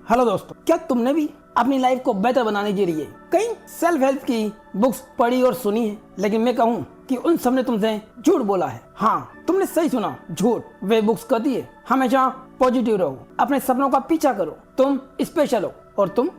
Hello दोस्तों, क्या तुमने भी अपनी लाइफ को बेहतर बनाने के लिए कई सेल्फ हेल्प की बुक्स पढ़ी और सुनी है, लेकिन मैं कहूँ कि उन सब ने तुमसे झूठ बोला है। हाँ, तुमने सही सुना, झूठ। वे बुक्स कहती है हमेशा पॉजिटिव रहो, अपने सपनों का पीछा करो, तुम स्पेशल हो, और तुम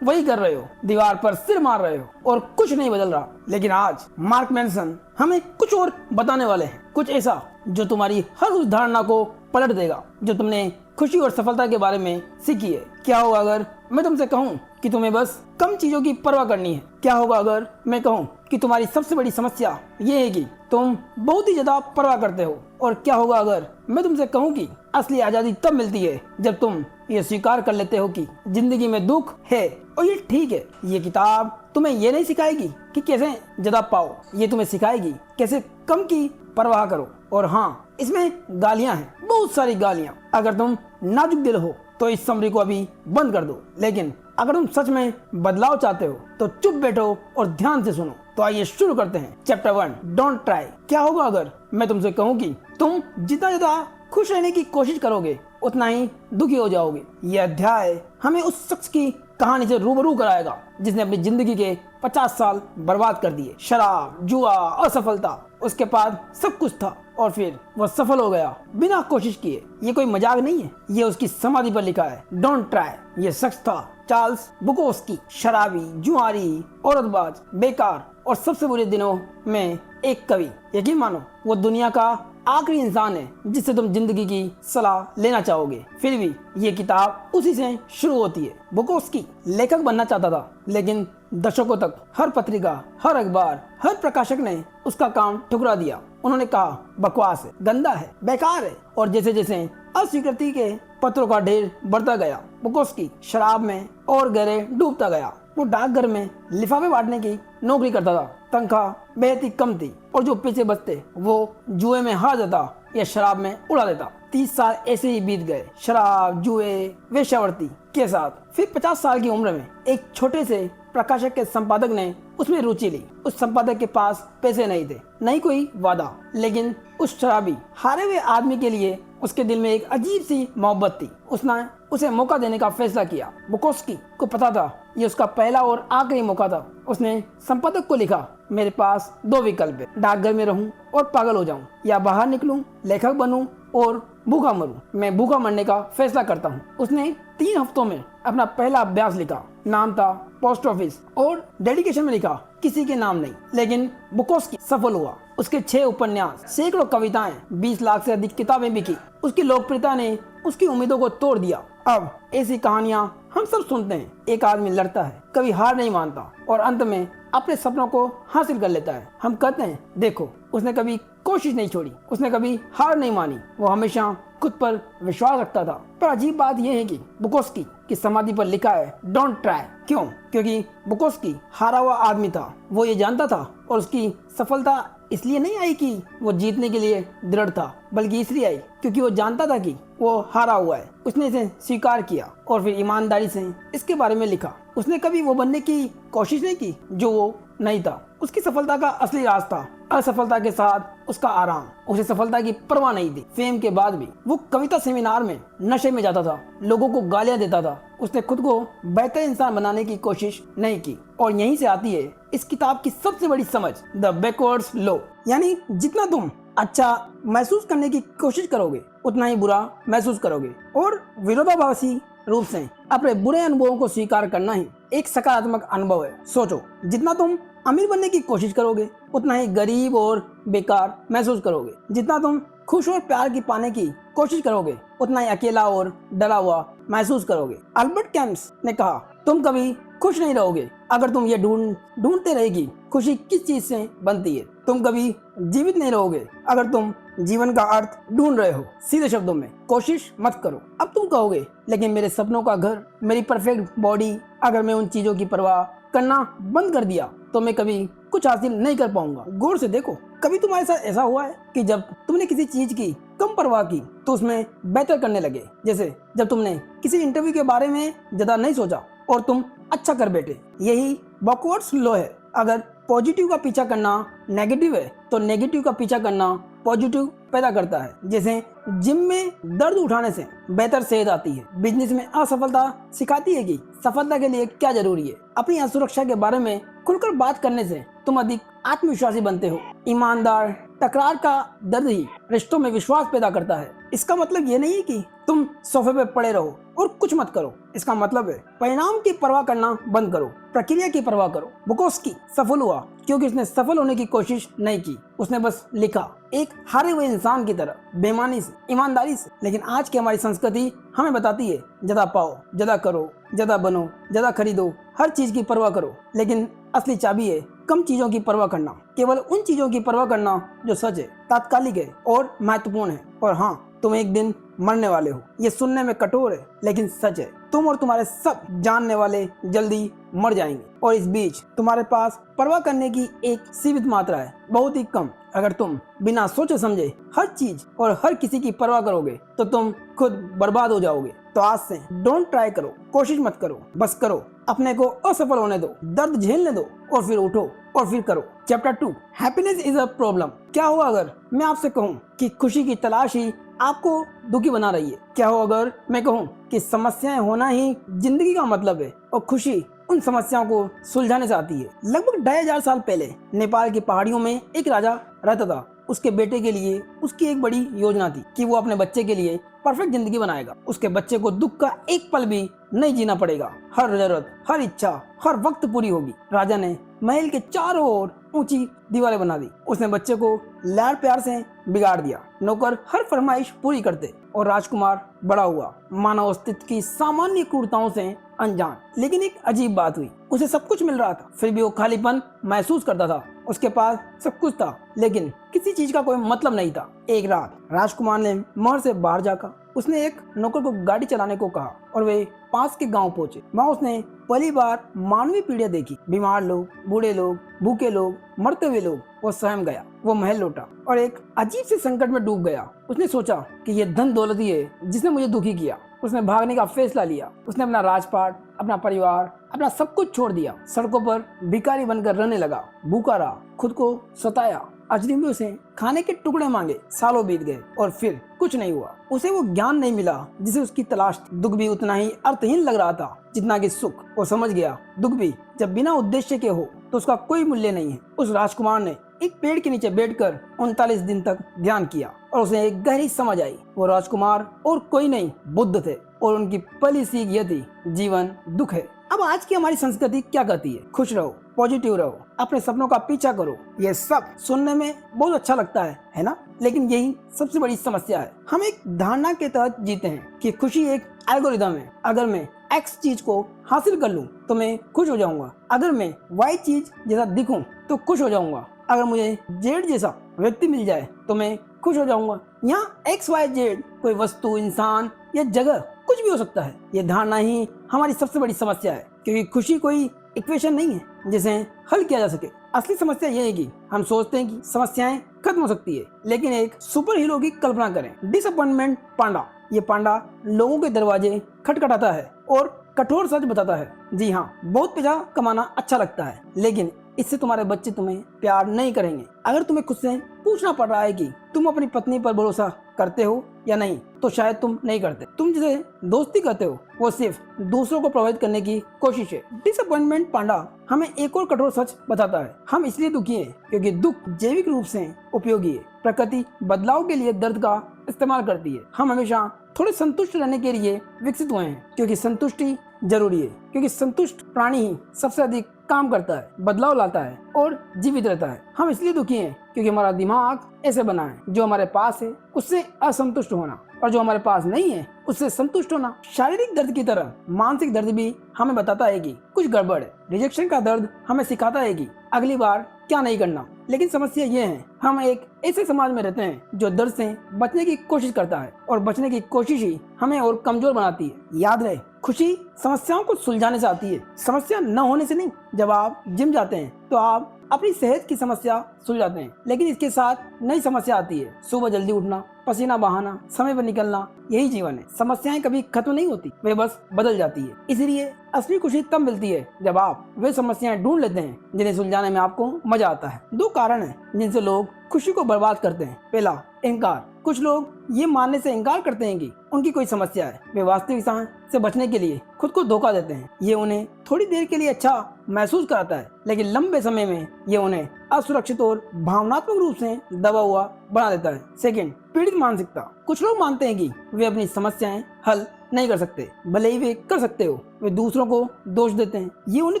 वही कर रहे हो, दीवार पर सिर मार रहे हो और कुछ नहीं बदल रहा। लेकिन आज मार्क मैनसन हमें कुछ और बताने वाले हैं, कुछ ऐसा जो तुम्हारी हर उस धारणा को पलट देगा जो तुमने खुशी और सफलता के बारे में सीखी है। क्या होगा अगर मैं तुमसे कहूँ कि तुम्हें बस कम चीजों की परवाह करनी है? क्या होगा अगर मैं कहूँ कि तुम्हारी सबसे बड़ी समस्या ये है कि तुम बहुत ही ज्यादा परवाह करते हो? और क्या होगा अगर मैं तुमसे कहूँ कि असली आजादी तब मिलती है जब तुम ये स्वीकार कर लेते हो कि जिंदगी में दुख है और ये ठीक है? ये किताब तुम्हें ये नहीं सिखाएगी कि कैसे ज्यादा पाओ, ये तुम्हें सिखाएगी कैसे कम की परवाह करो। और हाँ, इसमें गालियां हैं, बहुत सारी गालियां। अगर तुम नाजुक दिल हो तो इस समरी को अभी बंद कर दो, लेकिन अगर तुम सच में बदलाव चाहते हो तो चुप बैठो और ध्यान से सुनो। तो आइए शुरू करते हैं। Chapter 1, don't try. क्या होगा अगर मैं तुमसे कहूँ कि तुम जितना ज्यादा खुश रहने की कोशिश करोगे उतना ही दुखी हो जाओगे? यह अध्याय हमें उस शख्स की कहानी से रूबरू कराएगा जिसने अपनी जिंदगी के 50 साल बर्बाद कर दिए। शराब, जुआ, असफलता, उसके पास सब कुछ था और फिर वह सफल हो गया बिना कोशिश किए। ये कोई मजाक नहीं है, ये उसकी समाधि पर लिखा है, डोंट ट्राई। ये शख्स था चार्ल्स बुकोस्की, शराबी, जुआरी, औरतबाज, बेकार और सबसे बुरे दिनों में एक कवि। यकीन मानो, वो दुनिया का आखिरी इंसान है जिससे तुम जिंदगी की सलाह लेना चाहोगे। फिर भी ये किताब उसी से शुरू होती है। बुकोस्की लेखक बनना चाहता था, लेकिन दशकों तक हर पत्रिका, हर अखबार, हर प्रकाशक ने उसका काम ठुकरा दिया। उन्होंने कहा बकवास है, गंदा है, बेकार है। और जैसे जैसे अस्वीकृति के पत्रों का ढेर बढ़ता गया, बुकोस्की शराब में और गहरे डूबता गया। वो डाकघर में लिफाफे बांटने की नौकरी करता था। तनख्वाह बेहद ही कम थी और जो पैसे बचते वो जुए में हार जाता या शराब में उड़ा देता। 30 साल ऐसे ही बीत गए, शराब, जुए, वेश्यावृत्ति के साथ। फिर 50 साल की उम्र में एक छोटे से प्रकाशक के संपादक ने उसमें रुचि ली। उस संपादक के पास पैसे नहीं थे, नहीं कोई वादा, लेकिन उस शराबी हारे हुए आदमी के लिए उसके दिल में एक अजीब सी मोहब्बत थी। उसने उसे मौका देने का फैसला किया। बुकोस्की को पता था ये उसका पहला और आखिरी मौका था। उसने संपादक को लिखा, मेरे पास 2 विकल्प है, डाकघर में रहूं और पागल हो जाऊं, या बाहर निकलूं, लेखक बनूं और भूखा मरूं। मैं भूखा मरने का फैसला करता हूं। उसने 3 हफ्तों में अपना पहला अभ्यास लिखा। नाम था पोस्ट ऑफिस और डेडिकेशन में लिखा किसी के नाम नहीं। लेकिन बुकोस्की सफल हुआ। उसके 6 उपन्यास, सैकड़ों कविताएं, 20 लाख से अधिक किताबें बिकी। उसकी लोकप्रियता ने उसकी उम्मीदों को तोड़ दिया। अब ऐसी कहानियां हम सब सुनते हैं। एक आदमी लड़ता है, कभी हार नहीं मानता और अंत में अपने सपनों को हासिल कर लेता है। हम कहते हैं देखो, उसने कभी कोशिश नहीं छोड़ी, उसने कभी हार नहीं मानी, वो हमेशा खुद पर विश्वास रखता था। पर अजीब बात यह है कि बुकोस्की की समाधि पर लिखा है डोंट ट्राई। क्यों? क्योंकि बुकोस्की हारा हुआ आदमी था, वो ये जानता था। और उसकी सफलता इसलिए नहीं आई कि वो जीतने के लिए दृढ़ था, बल्कि इसलिए आई क्योंकि वो जानता था कि वो हारा हुआ है। उसने इसे स्वीकार किया और फिर ईमानदारी से इसके बारे में लिखा। उसने कभी वो बनने की कोशिश नहीं की जो वो नहीं था। उसकी सफलता का असली राज था असफलता के साथ उसका आराम। उसे सफलता की परवाह नहीं थी। फेम के बाद भी वो कविता सेमिनार में नशे में जाता था, लोगों को गालियां देता था। उसने खुद को बेहतर इंसान बनाने की कोशिश नहीं की। और यहीं से आती है इस किताब की सबसे बड़ी समझ, द बैकवर्ड्स लॉ। यानी जितना तुम अच्छा महसूस करने की कोशिश करोगे उतना ही बुरा महसूस करोगे। और विरोधाभासी रूप से अपने बुरे अनुभवों को स्वीकार करना ही एक सकारात्मक अनुभव है। सोचो, जितना तुम अमीर बनने की कोशिश करोगे उतना ही गरीब और बेकार महसूस करोगे। जितना तुम खुश और प्यार की पाने की कोशिश करोगे उतना ही अकेला और डरा हुआ महसूस करोगे। अल्बर्ट कैम्स ने कहा, तुम कभी खुश नहीं रहोगे अगर तुम ये ढूंढते रहेगी खुशी किस चीज से बनती है। तुम कभी जीवित नहीं रहोगे अगर तुम जीवन का अर्थ ढूंढ रहे हो। सीधे शब्दों में, कोशिश मत करो। अब तुम कहोगे, लेकिन मेरे सपनों का घर, मेरी परफेक्ट बॉडी, अगर मैं उन चीजों की परवाह करना बंद कर दिया तो मैं कभी कुछ हासिल नहीं कर पाऊंगा। गौर से देखो, कभी तुम्हारे साथ ऐसा हुआ है कि जब तुमने किसी चीज की कम परवाह की तो उसमें बेहतर करने लगे? जैसे जब तुमने किसी इंटरव्यू के बारे में ज्यादा नहीं सोचा और तुम अच्छा कर बैठे। यही बैकवर्ड्स लॉ है। अगर पॉजिटिव का पीछा करना नेगेटिव है तो नेगेटिव का पीछा करना पॉजिटिव पैदा करता है। जैसे जिम में दर्द उठाने से बेहतर सेहत आती है। बिजनेस में असफलता सिखाती है कि सफलता के लिए क्या जरूरी है। अपनी असुरक्षा के बारे में खुलकर बात करने से तुम अधिक आत्मविश्वासी बनते हो। ईमानदार तकरार का दर्द ही रिश्तों में विश्वास पैदा करता है। इसका मतलब ये नहीं है कि तुम सोफे पे पड़े रहो और कुछ मत करो। इसका मतलब है परिणाम की परवाह करना बंद करो, प्रक्रिया की परवाह करो। बुकोस्की सफल हुआ क्योंकि उसने सफल होने की कोशिश नहीं की, उसने बस लिखा, एक हारे हुए इंसान की तरह, बेईमानी से, ईमानदारी से। लेकिन आज की हमारी संस्कृति हमें बताती है ज्यादा पाओ, ज्यादा करो, ज्यादा बनो, ज्यादा खरीदो, हर चीज की परवाह करो। लेकिन असली चाबी है कम चीजों की परवाह करना, केवल उन चीजों की परवाह करना जो सच है, तात्कालिक है और महत्वपूर्ण है। और हाँ, तुम एक दिन मरने वाले हो। ये सुनने में कठोर है लेकिन सच है। तुम और तुम्हारे सब जानने वाले जल्दी मर जाएंगे और इस बीच तुम्हारे पास परवाह करने की एक सीमित मात्रा है, बहुत ही कम। अगर तुम बिना सोचे समझे हर चीज और हर किसी की परवाह करोगे तो तुम खुद बर्बाद हो जाओगे। तो आज से डोंट ट्राई करो, कोशिश मत करो, बस करो। अपने को असफल होने दो, दर्द झेलने दो और फिर उठो और फिर करो। Chapter 2, happiness is a problem. क्या हो अगर मैं आपसे कहूँ कि खुशी की तलाश ही आपको दुखी बना रही है? क्या हो अगर मैं कहूँ कि समस्याएं होना ही जिंदगी का मतलब है और खुशी उन समस्याओं को सुलझाने से आती है? लगभग 2500 साल पहले नेपाल की पहाड़ियों में एक राजा रहता था। उसके बेटे के लिए उसकी एक बड़ी योजना थी कि वो अपने बच्चे के लिए परफेक्ट जिंदगी बनाएगा। उसके बच्चे को दुख का एक पल भी नहीं जीना पड़ेगा। हर जरूरत, हर इच्छा, हर वक्त पूरी होगी। राजा ने महल के चारों ओर ऊंची दीवारें बना दी। उसने बच्चे को लाड प्यार से बिगाड़ दिया। नौकर हर फरमाइश पूरी करते और राजकुमार बड़ा हुआ, मानव अस्तित्व की सामान्य क्रूरताओं से अनजान। लेकिन एक अजीब बात हुई, उसे सब कुछ मिल रहा था फिर भी वो खालीपन महसूस करता था। उसके पास सब कुछ था लेकिन किसी चीज का कोई मतलब नहीं था। एक रात राजकुमार ने महल से बाहर जाकर उसने एक नौकर को गाड़ी चलाने को कहा और वे पास के गांव पहुंचे। वहां उसने पहली बार मानवीय पीड़ियां देखी, बीमार लोग, बूढ़े लोग, भूखे लोग, मरते हुए लोग। वो सहम गया। वो महल लौटा और एक अजीब से संकट में डूब गया। उसने सोचा कि ये धन दौलत ही है जिसने मुझे दुखी किया। उसने भागने का फैसला लिया। उसने अपना राजपाट, अपना परिवार, अपना सब कुछ छोड़ दिया। सड़कों पर भिखारी बनकर रहने लगा, भूखा रहा, खुद को सताया, अजनबियों से खाने के टुकड़े मांगे। सालों बीत गए और फिर कुछ नहीं हुआ। उसे वो ज्ञान नहीं मिला जिसे उसकी तलाश थी। दुख भी उतना ही अर्थहीन लग रहा था जितना कि सुख। वो समझ गया दुख भी जब बिना उद्देश्य के हो तो उसका कोई मूल्य नहीं है। उस राजकुमार ने एक पेड़ के नीचे बैठकर 39 दिन तक ध्यान किया और उसे एक गहरी समझ आई। वो राजकुमार और कोई नहीं, बुद्ध थे और उनकी पहली सीख यह थी, जीवन दुख है। अब आज की हमारी संस्कृति क्या कहती है? खुश रहो, पॉजिटिव रहो, अपने सपनों का पीछा करो। ये सब सुनने में बहुत अच्छा लगता है ना? लेकिन यही सबसे बड़ी समस्या है। हम एक धारणा के तहत जीते हैं कि खुशी एक एल्गोरिदम है। अगर मैं एक्स चीज को हासिल कर लूं तो मैं खुश हो जाऊंगा। अगर मैं वाई चीज जैसा दिखूं तो खुश हो जाऊंगा। अगर मुझे जेड जैसा व्यक्ति मिल जाए तो मैं खुश हो जाऊंगा। यहाँ एक्स वाई जेड कोई वस्तु, इंसान या जगह कुछ भी हो सकता है। ये धारणा ही हमारी सबसे बड़ी समस्या है क्योंकि खुशी कोई इक्वेशन नहीं है जिसे हल किया जा सके। असली समस्या यह है कि हम सोचते हैं कि समस्याएं खत्म हो सकती है, लेकिन एक सुपर हीरो की कल्पना करें, डिसअपॉइंटमेंट पांडा। ये पांडा लोगों के दरवाजे खटखटाता है और कठोर सच बताता है। जी हाँ, बहुत पैसा कमाना अच्छा लगता है लेकिन इससे तुम्हारे बच्चे तुम्हें प्यार नहीं करेंगे। अगर तुम्हें खुद से पूछना पड़ रहा है कि तुम अपनी पत्नी पर भरोसा करते हो या नहीं, तो शायद तुम नहीं करते। तुम जिसे दोस्ती करते हो वो सिर्फ दूसरों को प्रभावित करने की कोशिश है। डिसअपॉइंटमेंट पांडा हमें एक और कठोर सच बताता है। हम इसलिए दुखी हैं क्योंकि दुख जैविक रूप से उपयोगी है। प्रकृति बदलाव के लिए दर्द का इस्तेमाल करती है। हम हमेशा थोड़े संतुष्ट रहने के लिए विकसित हुए हैं क्योंकि संतुष्टि जरूरी है। क्योंकि संतुष्ट प्राणी ही सबसे अधिक काम करता है, बदलाव लाता है और जीवित रहता है। हम इसलिए दुखी हैं क्योंकि हमारा दिमाग ऐसे बना है, जो हमारे पास है उससे असंतुष्ट होना और जो हमारे पास नहीं है उससे संतुष्ट होना। शारीरिक दर्द की तरह मानसिक दर्द भी हमें बताता है कि कुछ गड़बड़ है। रिजेक्शन का दर्द हमें सिखाता है कि अगली बार क्या नहीं करना। लेकिन समस्या ये है, हम एक ऐसे समाज में रहते हैं जो दर्द से बचने की कोशिश करता है और बचने की कोशिश ही हमें और कमजोर बनाती है। याद रहे, खुशी समस्याओं को सुलझाने से आती है, समस्या न होने से नहीं। जब आप जिम जाते हैं तो आप अपनी सेहत की समस्या सुलझाते हैं, लेकिन इसके साथ नई समस्या आती है, सुबह जल्दी उठना, पसीना बहाना, समय पर निकलना, यही जीवन है। समस्याएं कभी खत्म नहीं होती, वे बस बदल जाती है। इसलिए असली खुशी तब मिलती है जब आप वे समस्याएं ढूंढ लेते हैं जिन्हें सुलझाने में आपको मजा आता है। दो कारण हैं जिनसे लोग खुशी को बर्बाद करते हैं। पहला, इनकार। कुछ लोग ये मानने से इनकार करते हैं कि उनकी कोई समस्या है। वे वास्तविकता से बचने के लिए खुद को धोखा देते हैं। ये उन्हें थोड़ी देर के लिए अच्छा महसूस कराता है, लेकिन लंबे समय में ये उन्हें असुरक्षित और भावनात्मक रूप से दबा हुआ बना देता है। सेकंड, पीड़ित मानसिकता। कुछ लोग मानते हैं कि वे अपनी समस्याएं हल नहीं कर सकते, भले ही वे कर सकते हो। वे दूसरों को दोष देते हैं। ये उन्हें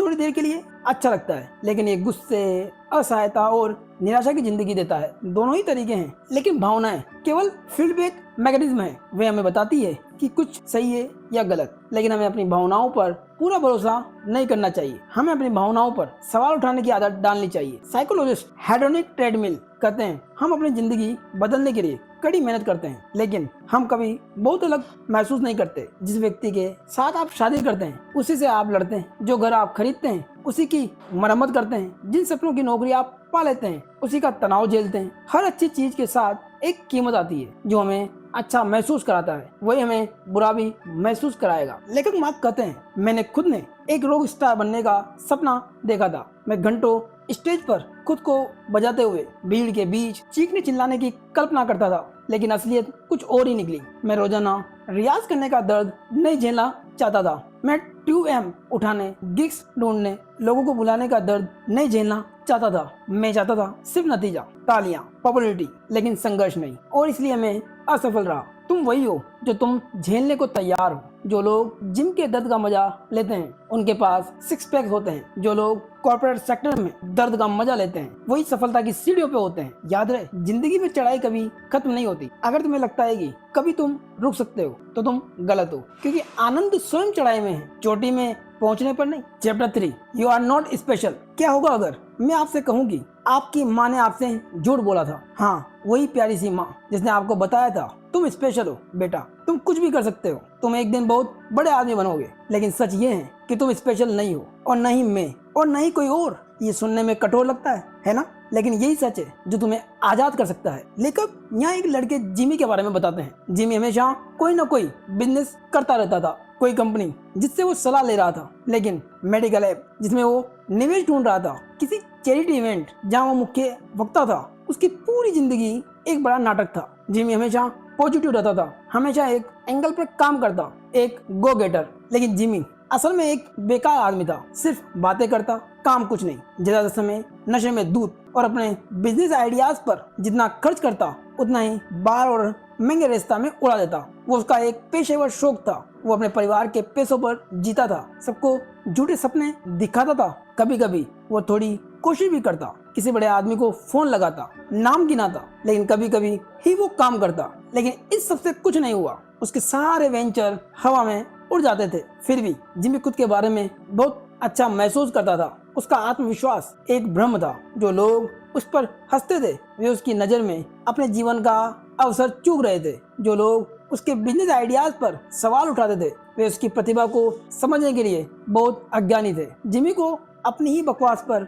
थोड़ी देर के लिए अच्छा लगता है, लेकिन ये गुस्से, असहायता और निराशा की जिंदगी देता है। दोनों ही तरीके हैं, लेकिन भावनाएं केवल फीडबैक मैकेनिज्म है। वे हमें बताती है कि कुछ सही है या गलत, लेकिन हमें अपनी भावनाओं पर पूरा भरोसा नहीं करना चाहिए। हमें अपनी भावनाओं पर सवाल उठाने की आदत डालनी चाहिए। साइकोलॉजिस्ट हेडोनिक ट्रेडमिल कहते हैं, हम अपनी जिंदगी बदलने के लिए कड़ी मेहनत करते हैं, लेकिन हम कभी बहुत अलग महसूस नहीं करते। जिस व्यक्ति के साथ आप शादी करते हैं, उसी से आप लड़ते हैं। जो घर आप खरीदते हैं, उसी की मरम्मत करते हैं। जिन सपनों की नौकरी आप पा लेते हैं, उसी का तनाव झेलते हैं। हर अच्छी चीज के साथ एक कीमत आती है। जो हमें अच्छा महसूस कराता है, वही हमें बुरा भी महसूस कराएगा। लेखक मार्क कहते हैं, मैंने खुद ने एक रॉक स्टार बनने का सपना देखा था। मैं घंटों स्टेज पर खुद को बजाते हुए भीड़ के बीच चीखने चिल्लाने की कल्पना करता था, लेकिन असलियत कुछ और ही निकली। मैं रोजाना रियाज करने का दर्द नहीं झेलना चाहता था। मैं 2M उठाने, गिग्स ढूंढने, लोगों को बुलाने का दर्द नहीं झेलना चाहता था। मैं चाहता था सिर्फ नतीजा, तालियां, पॉपुलैरिटी, लेकिन संघर्ष नहीं। और इसलिए मैं असफल रहा। तुम वही हो जो तुम झेलने को तैयार हो। जो लोग जिम के दर्द का मजा लेते हैं, उनके पास सिक्स पैक होते हैं। जो लोग कॉर्पोरेट सेक्टर में दर्द का मजा लेते हैं, वही सफलता की सीढ़ियों पे होते हैं। याद रहे, जिंदगी में चढ़ाई कभी खत्म नहीं होती। अगर तुम्हें लगता है कि कभी तुम रुक सकते हो, तो तुम गलत हो, क्योंकि आनंद स्वयं चढ़ाई में है, चोटी में पहुंचने पर नहीं। Chapter 3, you are not special. क्या होगा अगर मैं आपसे कहूँ कि आपकी माँ ने आपसे झूठ बोला था? हाँ, वही प्यारी सी माँ जिसने आपको बताया था, तुम स्पेशल हो बेटा, तुम कुछ भी कर सकते हो, तुम एक दिन बहुत बड़े आदमी बनोगे। लेकिन सच ये है कि तुम स्पेशल नहीं हो, और नहीं मैं, और नहीं कोई और। ये सुनने में कठोर लगता है ना? लेकिन यही सच है जो तुम्हें आजाद कर सकता है। लेखक यहाँ एक लड़के जिमी के बारे में बताते हैं। जिमी हमेशा कोई ना कोई बिजनेस करता रहता था। कोई कंपनी जिससे वो सलाह ले रहा था, लेकिन मेडिकल ऐप जिसमें वो निवेश ढूंढ रहा था, किसी चैरिटी इवेंट जहाँ वो मुख्य वक्ता था। उसकी पूरी जिंदगी एक बड़ा नाटक था। जिमी हमेशा पॉजिटिव रहता था, हमेशा एक एंगल पर काम करता, एक गो गेटर। लेकिन जिमी असल में एक बेकार आदमी था, सिर्फ बातें करता, काम कुछ नहीं। ज्यादा समय नशे में धूत और अपने बिजनेस आइडियाज पर जितना खर्च करता, उतना ही बार और महंगे रेस्ता में उड़ा देता। वो उसका एक पेशेवर शौक था। वो अपने परिवार के पैसों पर जीता था, सबको झूठे सपने दिखाता था। कभी कभी वो थोड़ी कोशिश भी करता, किसी बड़े आदमी को फोन लगाता, नाम गिनाता, लेकिन कभी कभी ही वो काम करता। लेकिन इस सबसे कुछ नहीं हुआ। उसके सारे वेंचर हवा में उड़ जाते थे। फिर भी जिमी खुद के बारे में बहुत अच्छा महसूस करता था। उसका आत्मविश्वास एक भ्रम था। जो लोग उस पर हंसते थे, वे उसकी नजर में अपने जीवन का अवसर चूक रहे थे। जो लोग उसके बिजनेस आइडियाज पर सवाल उठाते थे, वे उसकी प्रतिभा को समझने के लिए बहुत अज्ञानी थे। जिमी को अपनी ही बकवास पर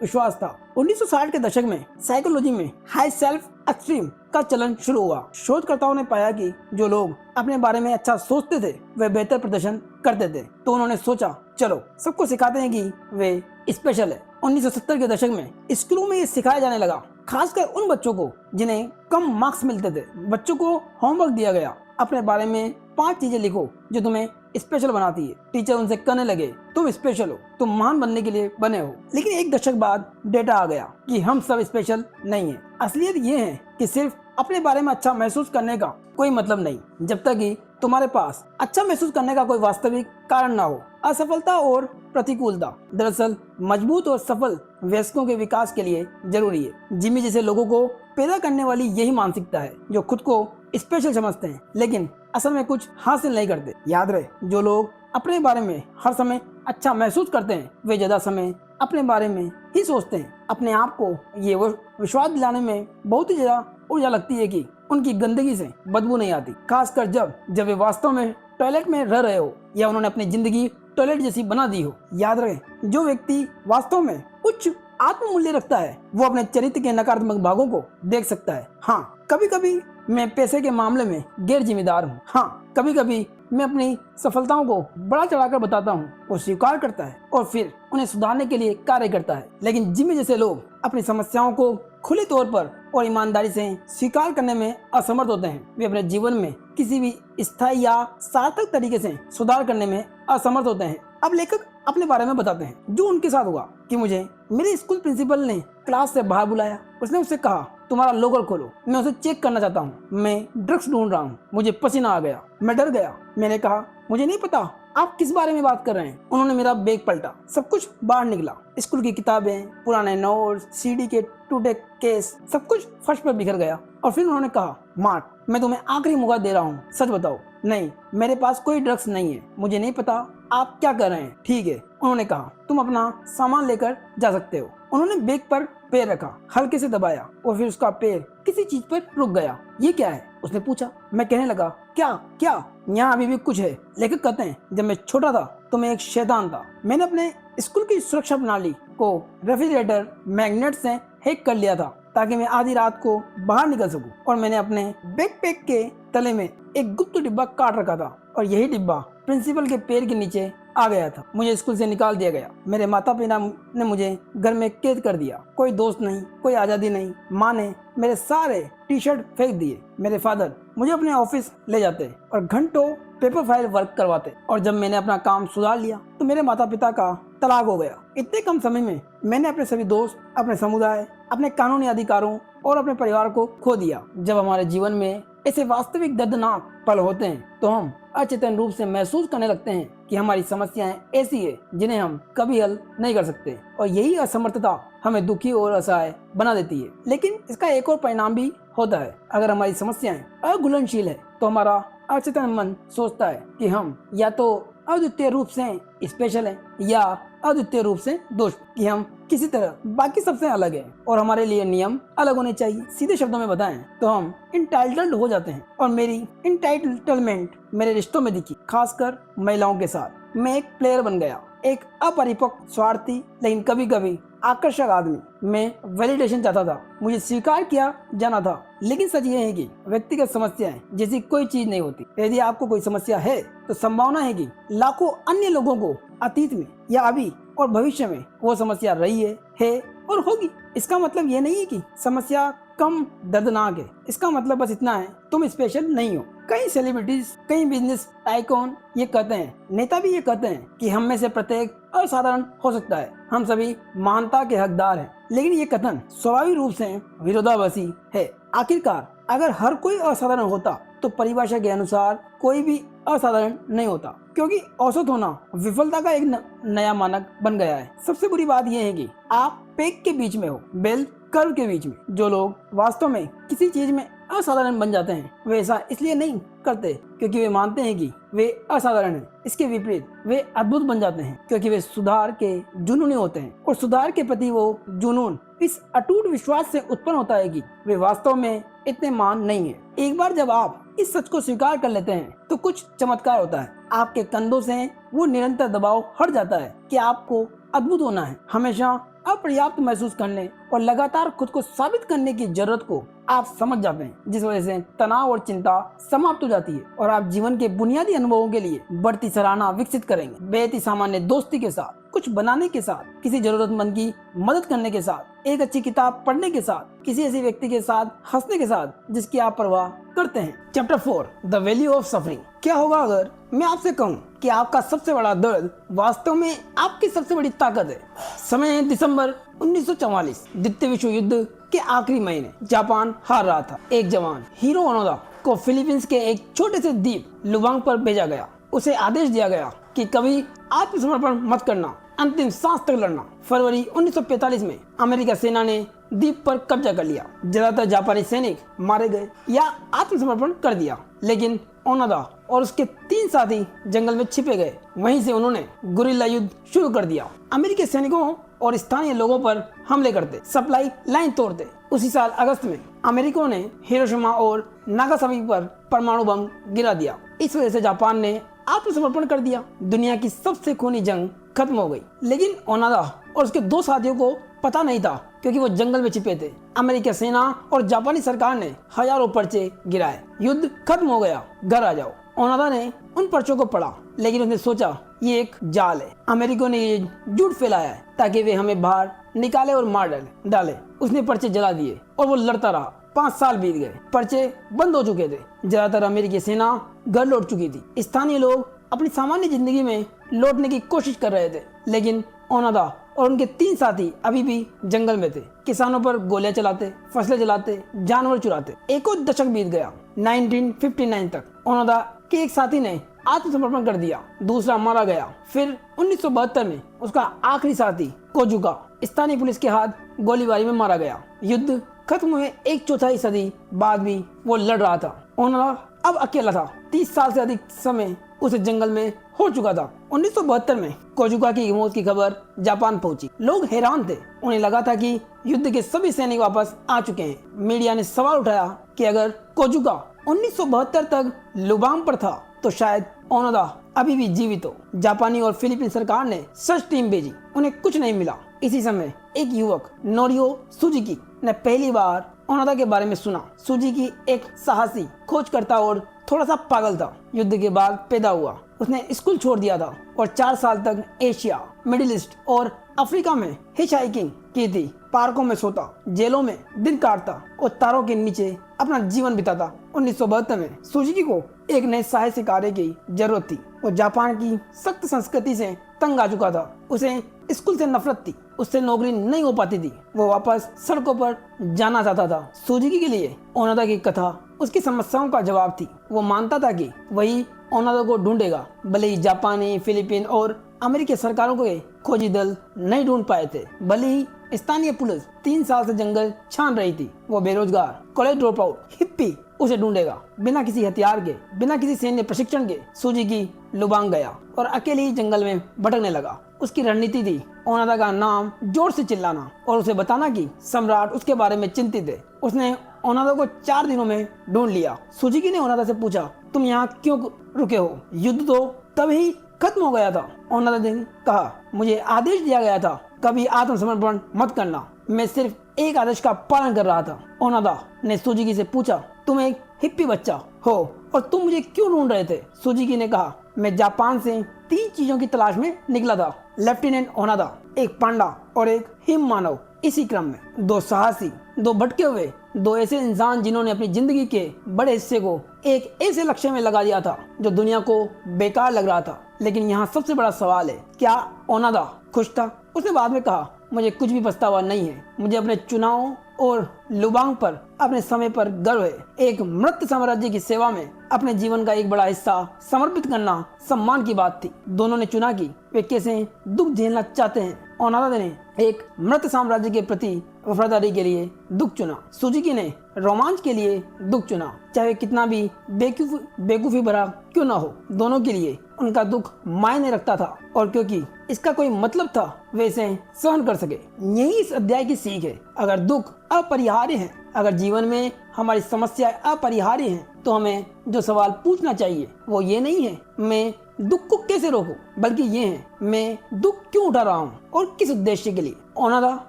विश्वास था। 1960 के दशक में साइकोलॉजी में हाई सेल्फ एक्सट्रीम का चलन शुरू हुआ। शोधकर्ताओं ने पाया कि जो लोग अपने बारे में अच्छा सोचते थे, वे बेहतर प्रदर्शन करते थे। तो उन्होंने सोचा, चलो सबको सिखाते हैं कि वे स्पेशल है। 1970 के दशक में स्कूलों में ये सिखाया जाने लगा, खासकर उन बच्चों को जिन्हें कम मार्क्स मिलते थे। बच्चों को होमवर्क दिया गया, अपने बारे में 5 चीजें लिखो जो तुम्हें स्पेशल बनाती है। टीचर उनसे कहने लगे, तुम स्पेशल हो, तुम महान बनने के लिए बने हो। लेकिन एक दशक बाद डेटा आ गया कि हम सब स्पेशल नहीं है। असलियत ये है कि सिर्फ अपने बारे में अच्छा महसूस करने का कोई मतलब नहीं, जब तक कि तुम्हारे पास अच्छा महसूस करने का कोई वास्तविक कारण ना हो। असफलता और प्रतिकूलता दरअसल मजबूत और सफल वयस्कों के विकास के लिए जरूरी है। जिमी जैसे लोगों को पैदा करने वाली यही मानसिकता है, जो खुद को स्पेशल समझते हैं लेकिन असल में कुछ हासिल नहीं करते। याद रहे, जो लोग अपने बारे में हर समय अच्छा महसूस करते हैं, वे ज्यादा समय अपने बारे में ही सोचते हैं। अपने आप को ये विश्वास दिलाने में बहुत ही ज्यादा ऊर्जा लगती है कि उनकी गंदगी से बदबू नहीं आती, खासकर जब वे वास्तव में टॉयलेट में रह रहे हो या उन्होंने अपनी जिंदगी टॉयलेट जैसी बना दी हो। याद रहे, जो व्यक्ति वास्तव में उच्च आत्ममूल्य रखता है, वो अपने चरित्र के नकारात्मक भागों को देख सकता है। हाँ, कभी कभी मैं पैसे के मामले में गैर जिम्मेदार हूँ। हाँ, कभी कभी मैं अपनी सफलताओं को बड़ा चढ़ाकर बताता हूँ। वो स्वीकार करता है और फिर उन्हें सुधारने के लिए कार्य करता है। लेकिन जिम्मी जैसे लोग अपनी समस्याओं को खुले तौर पर और ईमानदारी से स्वीकार करने में असमर्थ होते हैं। वे अपने जीवन में किसी भी स्थायी या सार्थक तरीके से सुधार करने में असमर्थ होते हैं। अब लेखक अपने बारे में बताते हैं जो उनके साथ हुआ कि मुझे मेरे स्कूल प्रिंसिपल ने क्लास से बाहर बुलाया। उसने उससे कहा, तुम्हारा लॉकर खोलो, मैं उसे चेक करना चाहता हूँ। मैं ड्रग्स ढूंढ रहा हूँ। मुझे पसीना आ गया, मैं डर गया। मैंने कहा, मुझे नहीं पता आप किस बारे में बात कर रहे हैं। उन्होंने मेरा बैग पलटा, सब कुछ बाहर निकला। स्कूल की किताबें, पुराने नोट्स, सीडी के टूटे केस, सब कुछ फर्श पर बिखर गया। और फिर उन्होंने कहा, मार्क, मैं तुम्हें आखिरी मौका दे रहा हूँ, सच बताओ। नहीं, मेरे पास कोई ड्रग्स नहीं है। मुझे नहीं पता आप क्या कर रहे हैं। ठीक है, उन्होंने कहा, तुम अपना सामान लेकर जा सकते हो। उन्होंने बैग पर पैर रखा, हल्के से दबाया और फिर उसका पैर किसी चीज पर रुक गया। ये क्या है? उसने पूछा। मैं कहने लगा, क्या क्या यहाँ अभी भी कुछ है। लेखक कहते हैं, जब मैं छोटा था तो मैं एक शैतान था। मैंने अपने स्कूल की सुरक्षा प्रणाली को रेफ्रिजरेटर मैग्नेट से हैक कर लिया था ताकि मैं आधी रात को बाहर निकल सकूं। और मैंने अपने बैकपैक के तले में एक गुप्त डिब्बा काट रखा था और यही डिब्बा प्रिंसिपल के पैर के नीचे आ गया था। मुझे स्कूल से निकाल दिया गया। मेरे माता पिता ने मुझे घर में कैद कर दिया। कोई दोस्त नहीं, कोई आज़ादी नहीं। माँ ने मेरे सारे टी शर्ट फेंक दिए। मेरे फादर मुझे अपने ऑफिस ले जाते और घंटों पेपर फाइल वर्क करवाते। और जब मैंने अपना काम सुधार लिया तो मेरे माता पिता का तलाक हो गया। इतने कम समय में मैंने अपने सभी दोस्त, अपने समुदाय, अपने कानूनी अधिकारों और अपने परिवार को खो दिया। जब हमारे जीवन में ऐसे वास्तविक दर्दनाक पल होते हैं तो हम अचेतन रूप से महसूस करने लगते हैं कि हमारी समस्याएं ऐसी है जिन्हें हम कभी हल नहीं कर सकते। और यही असमर्थता हमें दुखी और असहाय बना देती है। लेकिन इसका एक और परिणाम भी होता है। अगर हमारी समस्याएं अघुलनशील है तो हमारा अचेतन मन सोचता है कि हम या तो अद्वितीय रूप से स्पेशल हैं या अद्वितीय रूप से दोष, कि हम किसी तरह बाकी सबसे अलग हैं और हमारे लिए नियम अलग होने चाहिए। सीधे शब्दों में बताएं तो हम इंटाइटल्ड हो जाते हैं। और मेरी इंटाइटलमेंट मेरे रिश्तों में दिखी, खासकर महिलाओं के साथ। मैं एक प्लेयर बन गया, एक अपरिपक्व, स्वार्थी लेकिन कभी कभी आकर्षक आदमी। मैं वैलिडेशन चाहता था, मुझे स्वीकार किया जाना था। लेकिन सच ये है कि व्यक्तिगत समस्याएं जैसी कोई चीज नहीं होती। यदि आपको कोई समस्या है तो संभावना है कि लाखों अन्य लोगों को अतीत में या अभी और भविष्य में वो समस्या रही है और होगी। इसका मतलब ये नहीं है कि समस्या कम दर्दनाक है। इसका मतलब बस इतना है, तुम स्पेशल नहीं हो। कई सेलिब्रिटीज, कई बिजनेस आइकॉन ये कहते हैं, नेता भी ये कहते हैं कि हम में से प्रत्येक असाधारण हो सकता है, हम सभी महानता के हकदार हैं। लेकिन ये कथन स्वाभाविक रूप से विरोधाभासी है। आखिरकार अगर हर कोई असाधारण होता तो परिभाषा के अनुसार कोई भी असाधारण नहीं होता, क्योंकि औसत होना विफलता का एक नया मानक बन गया है। सबसे बुरी बात यह है कि आप पेक के बीच में हो, बेल कर्व के बीच में। जो लोग वास्तव में किसी चीज में असाधारण बन जाते हैं वे ऐसा इसलिए नहीं करते क्योंकि वे मानते हैं कि वे असाधारण हैं। इसके विपरीत वे अद्भुत बन जाते हैं क्योंकि वे सुधार के जुनूनी होते हैं। और सुधार के प्रति वो जुनून इस अटूट विश्वास से उत्पन्न होता है कि वे वास्तव में इतने महान नहीं है। एक बार जब आप इस सच को स्वीकार कर लेते हैं तो कुछ चमत्कार होता है। आपके कंधों से वो निरंतर दबाव हट जाता है कि आपको अद्भुत होना है। हमेशा अपर्याप्त महसूस करने और लगातार खुद को साबित करने की जरूरत को आप समझ जाते हैं, जिस वजह से तनाव और चिंता समाप्त हो जाती है और आप जीवन के बुनियादी अनुभवों के लिए बढ़ती सराहना विकसित करेंगे। बेहद ही सामान्य दोस्ती के साथ, कुछ बनाने के साथ, किसी जरूरतमंद की मदद करने के साथ, एक अच्छी किताब पढ़ने के साथ, किसी ऐसे व्यक्ति के साथ हंसने के साथ जिसकी आप परवाह करते हैं। Chapter 4, the value of suffering. क्या होगा अगर मैं आपसे कहूँ कि आपका सबसे बड़ा दर्द वास्तव में आपकी सबसे बड़ी ताकत है? समय है दिसंबर 1944, द्वितीय विश्व युद्ध के आखिरी महीने। जापान हार रहा था। एक जवान हीरो ओनोदा को फिलीपींस के एक छोटे से द्वीप लुबांग पर भेजा गया। उसे आदेश दिया गया कि कभी आत्मसमर्पण मत करना, अंतिम सांस तक लड़ना। फरवरी 1945 में अमेरिका सेना ने द्वीप पर कब्जा कर लिया। ज्यादातर जापानी सैनिक मारे गए या आत्मसमर्पण कर दिया, लेकिन ओनोदा और उसके 3 साथी जंगल में छिपे गए। वहीं से उन्होंने गुरिल्ला युद्ध शुरू कर दिया। अमेरिकी सैनिकों और स्थानीय लोगों पर हमले करते, सप्लाई लाइन तोड़ते। उसी साल अगस्त में अमेरिकियों ने हिरोशिमा और नागासाकी पर परमाणु बम गिरा दिया। इस वजह से जापान ने आत्मसमर्पण कर दिया। दुनिया की सबसे खूनी जंग खत्म हो गई। लेकिन ओनोदा और उसके 2 साथियों को पता नहीं था क्योंकि वो जंगल में छिपे थे। अमेरिकी सेना और जापानी सरकार ने हजारों पर्चे गिराए। युद्ध खत्म हो गया, घर आ जाओ। ओनोदा ने उन पर्चों को पढ़ा, लेकिन उसने सोचा ये एक जाल है। अमेरिकियों ने ये झूठ फैलाया है ताकि वे हमें बाहर निकाले और मार डाले। उसने पर्चे जला दिए और वो लड़ता रहा। 5 साल बीत गए, पर्चे बंद हो चुके थे। ज्यादातर अमेरिकी सेना घर लौट चुकी थी। स्थानीय लोग अपनी सामान्य जिंदगी में लौटने की कोशिश कर रहे थे, लेकिन ओनोदा और उनके 3 साथी अभी भी जंगल में थे। किसानों पर गोलियां चलाते, फसलें जलाते, जानवर चुराते। एक और दशक बीत गया, 1959 तक। ओनोदा के एक साथी ने आत्मसमर्पण कर दिया, दूसरा मारा गया। फिर 1972 में उसका आखिरी साथी कोजुका स्थानीय पुलिस के हाथ गोलीबारी में मारा गया। युद्ध खत्म हुए 1/4 सदी बाद भी वो लड़ रहा था। ओनोदा अब अकेला था। 30 साल से अधिक समय उसे जंगल में हो चुका था। 1972 में कोजुका की मौत की खबर जापान पहुंची। लोग हैरान थे। उन्हें लगा था कि युद्ध के सभी सैनिक वापस आ चुके हैं। मीडिया ने सवाल उठाया कि अगर कोजुका 1972 तक लुबांग पर था तो शायद ओनोदा अभी भी जीवित हो। जापानी और फिलीपीन सरकार ने सर्च टीम भेजी, उन्हें कुछ नहीं मिला। इसी समय एक युवक नोरियो सुजुकी ने पहली बार ओनोदा के बारे में सुना। सुजुकी एक साहसी खोजकर्ता और थोड़ा सा पागल था। युद्ध के बाद पैदा हुआ। उसने स्कूल छोड़ दिया था और 4 साल तक एशिया, मिडिल ईस्ट और अफ्रीका में हिचहाइकिंग की थी। पार्कों में सोता, जेलों में दिन काटता और तारों के नीचे अपना जीवन बिताता। 1972 में सुजुकी को एक नए साहसी कार्य की जरूरत थी। वो जापान की सख्त संस्कृति से तंग आ चुका था। उसे स्कूल से नफरत थी, उससे नौकरी नहीं हो पाती थी। वो वापस सड़कों पर जाना चाहता था। सुजुकी के लिए ओनोदा की कथा उसकी समस्याओं का जवाब थी। वो मानता था कि वही ओनोदा को ढूंढेगा, भले ही जापानी, फिलीपीन और अमेरिकी सरकारों के खोजी दल नहीं ढूंढ पाए थे। भले ही स्थानीय पुलिस 3 साल से जंगल छान रही थी, वो बेरोजगार, कॉलेज ड्रॉप आउट, हिप्पी उसे ढूंढेगा। बिना किसी हथियार के, बिना किसी सैन्य प्रशिक्षण के सुजुकी लुबांग गया और अकेले ही जंगल में भटकने लगा। उसकी रणनीति थी ओनोदा का नाम जोर से चिल्लाना और उसे बताना कि सम्राट उसके बारे में चिंतित है। उसने ओनोदा को 4 दिनों में ढूंढ लिया। सुजुकी ने ओनोदा से पूछा, तुम यहाँ क्यों रुके हो? युद्ध तो तभी खत्म हो गया था। ओनोदा ने कहा, मुझे आदेश दिया गया था कभी आत्मसमर्पण मत करना। मैं सिर्फ एक आदेश का पालन कर रहा था। ओनोदा ने सुजुकी से पूछा, तुम एक हिप्पी बच्चा हो और तुम मुझे क्यों ढूंढ रहे थे? सुजुकी ने कहा, मैं जापान से 3 चीजों की तलाश में निकला था। लेफ्टिनेंट ओनोदा, एक पांडा और एक हिम मानव। इसी क्रम में 2 साहसी, 2 भटके हुए, 2 ऐसे इंसान जिन्होंने अपनी जिंदगी के बड़े हिस्से को एक ऐसे लक्ष्य में लगा दिया था जो दुनिया को बेकार लग रहा था। लेकिन यहाँ सबसे बड़ा सवाल है, क्या ओनोदा खुश था? उसने बाद में कहा, मुझे कुछ भी पछतावा नहीं है। मुझे अपने चुनावों और लुबांग पर अपने समय पर गर्व है। एक मृत साम्राज्य की सेवा में अपने जीवन का एक बड़ा हिस्सा समर्पित करना सम्मान की बात थी। दोनों ने चुना कि वे कैसे दुख झेलना चाहते हैं। ओनोदा ने एक मृत साम्राज्य के प्रति वफादारी के लिए दुख चुना। सुजुकी ने रोमांच के लिए दुख चुना, चाहे कितना भी बेवकूफी भरा क्यों ना हो। दोनों के लिए उनका दुख मायने रखता था और क्योंकि इसका कोई मतलब था वे इसे सहन कर सके। यही इस अध्याय की सीख है। अगर दुख अपरिहार्य है, अगर जीवन में हमारी समस्याएं अपरिहार्य हैं, तो हमें जो सवाल पूछना चाहिए वो ये नहीं है मैं दुख को कैसे रोकूं, बल्कि ये है मैं दुख क्यों उठा रहा हूँ और किस उद्देश्य के लिए। ओनोदा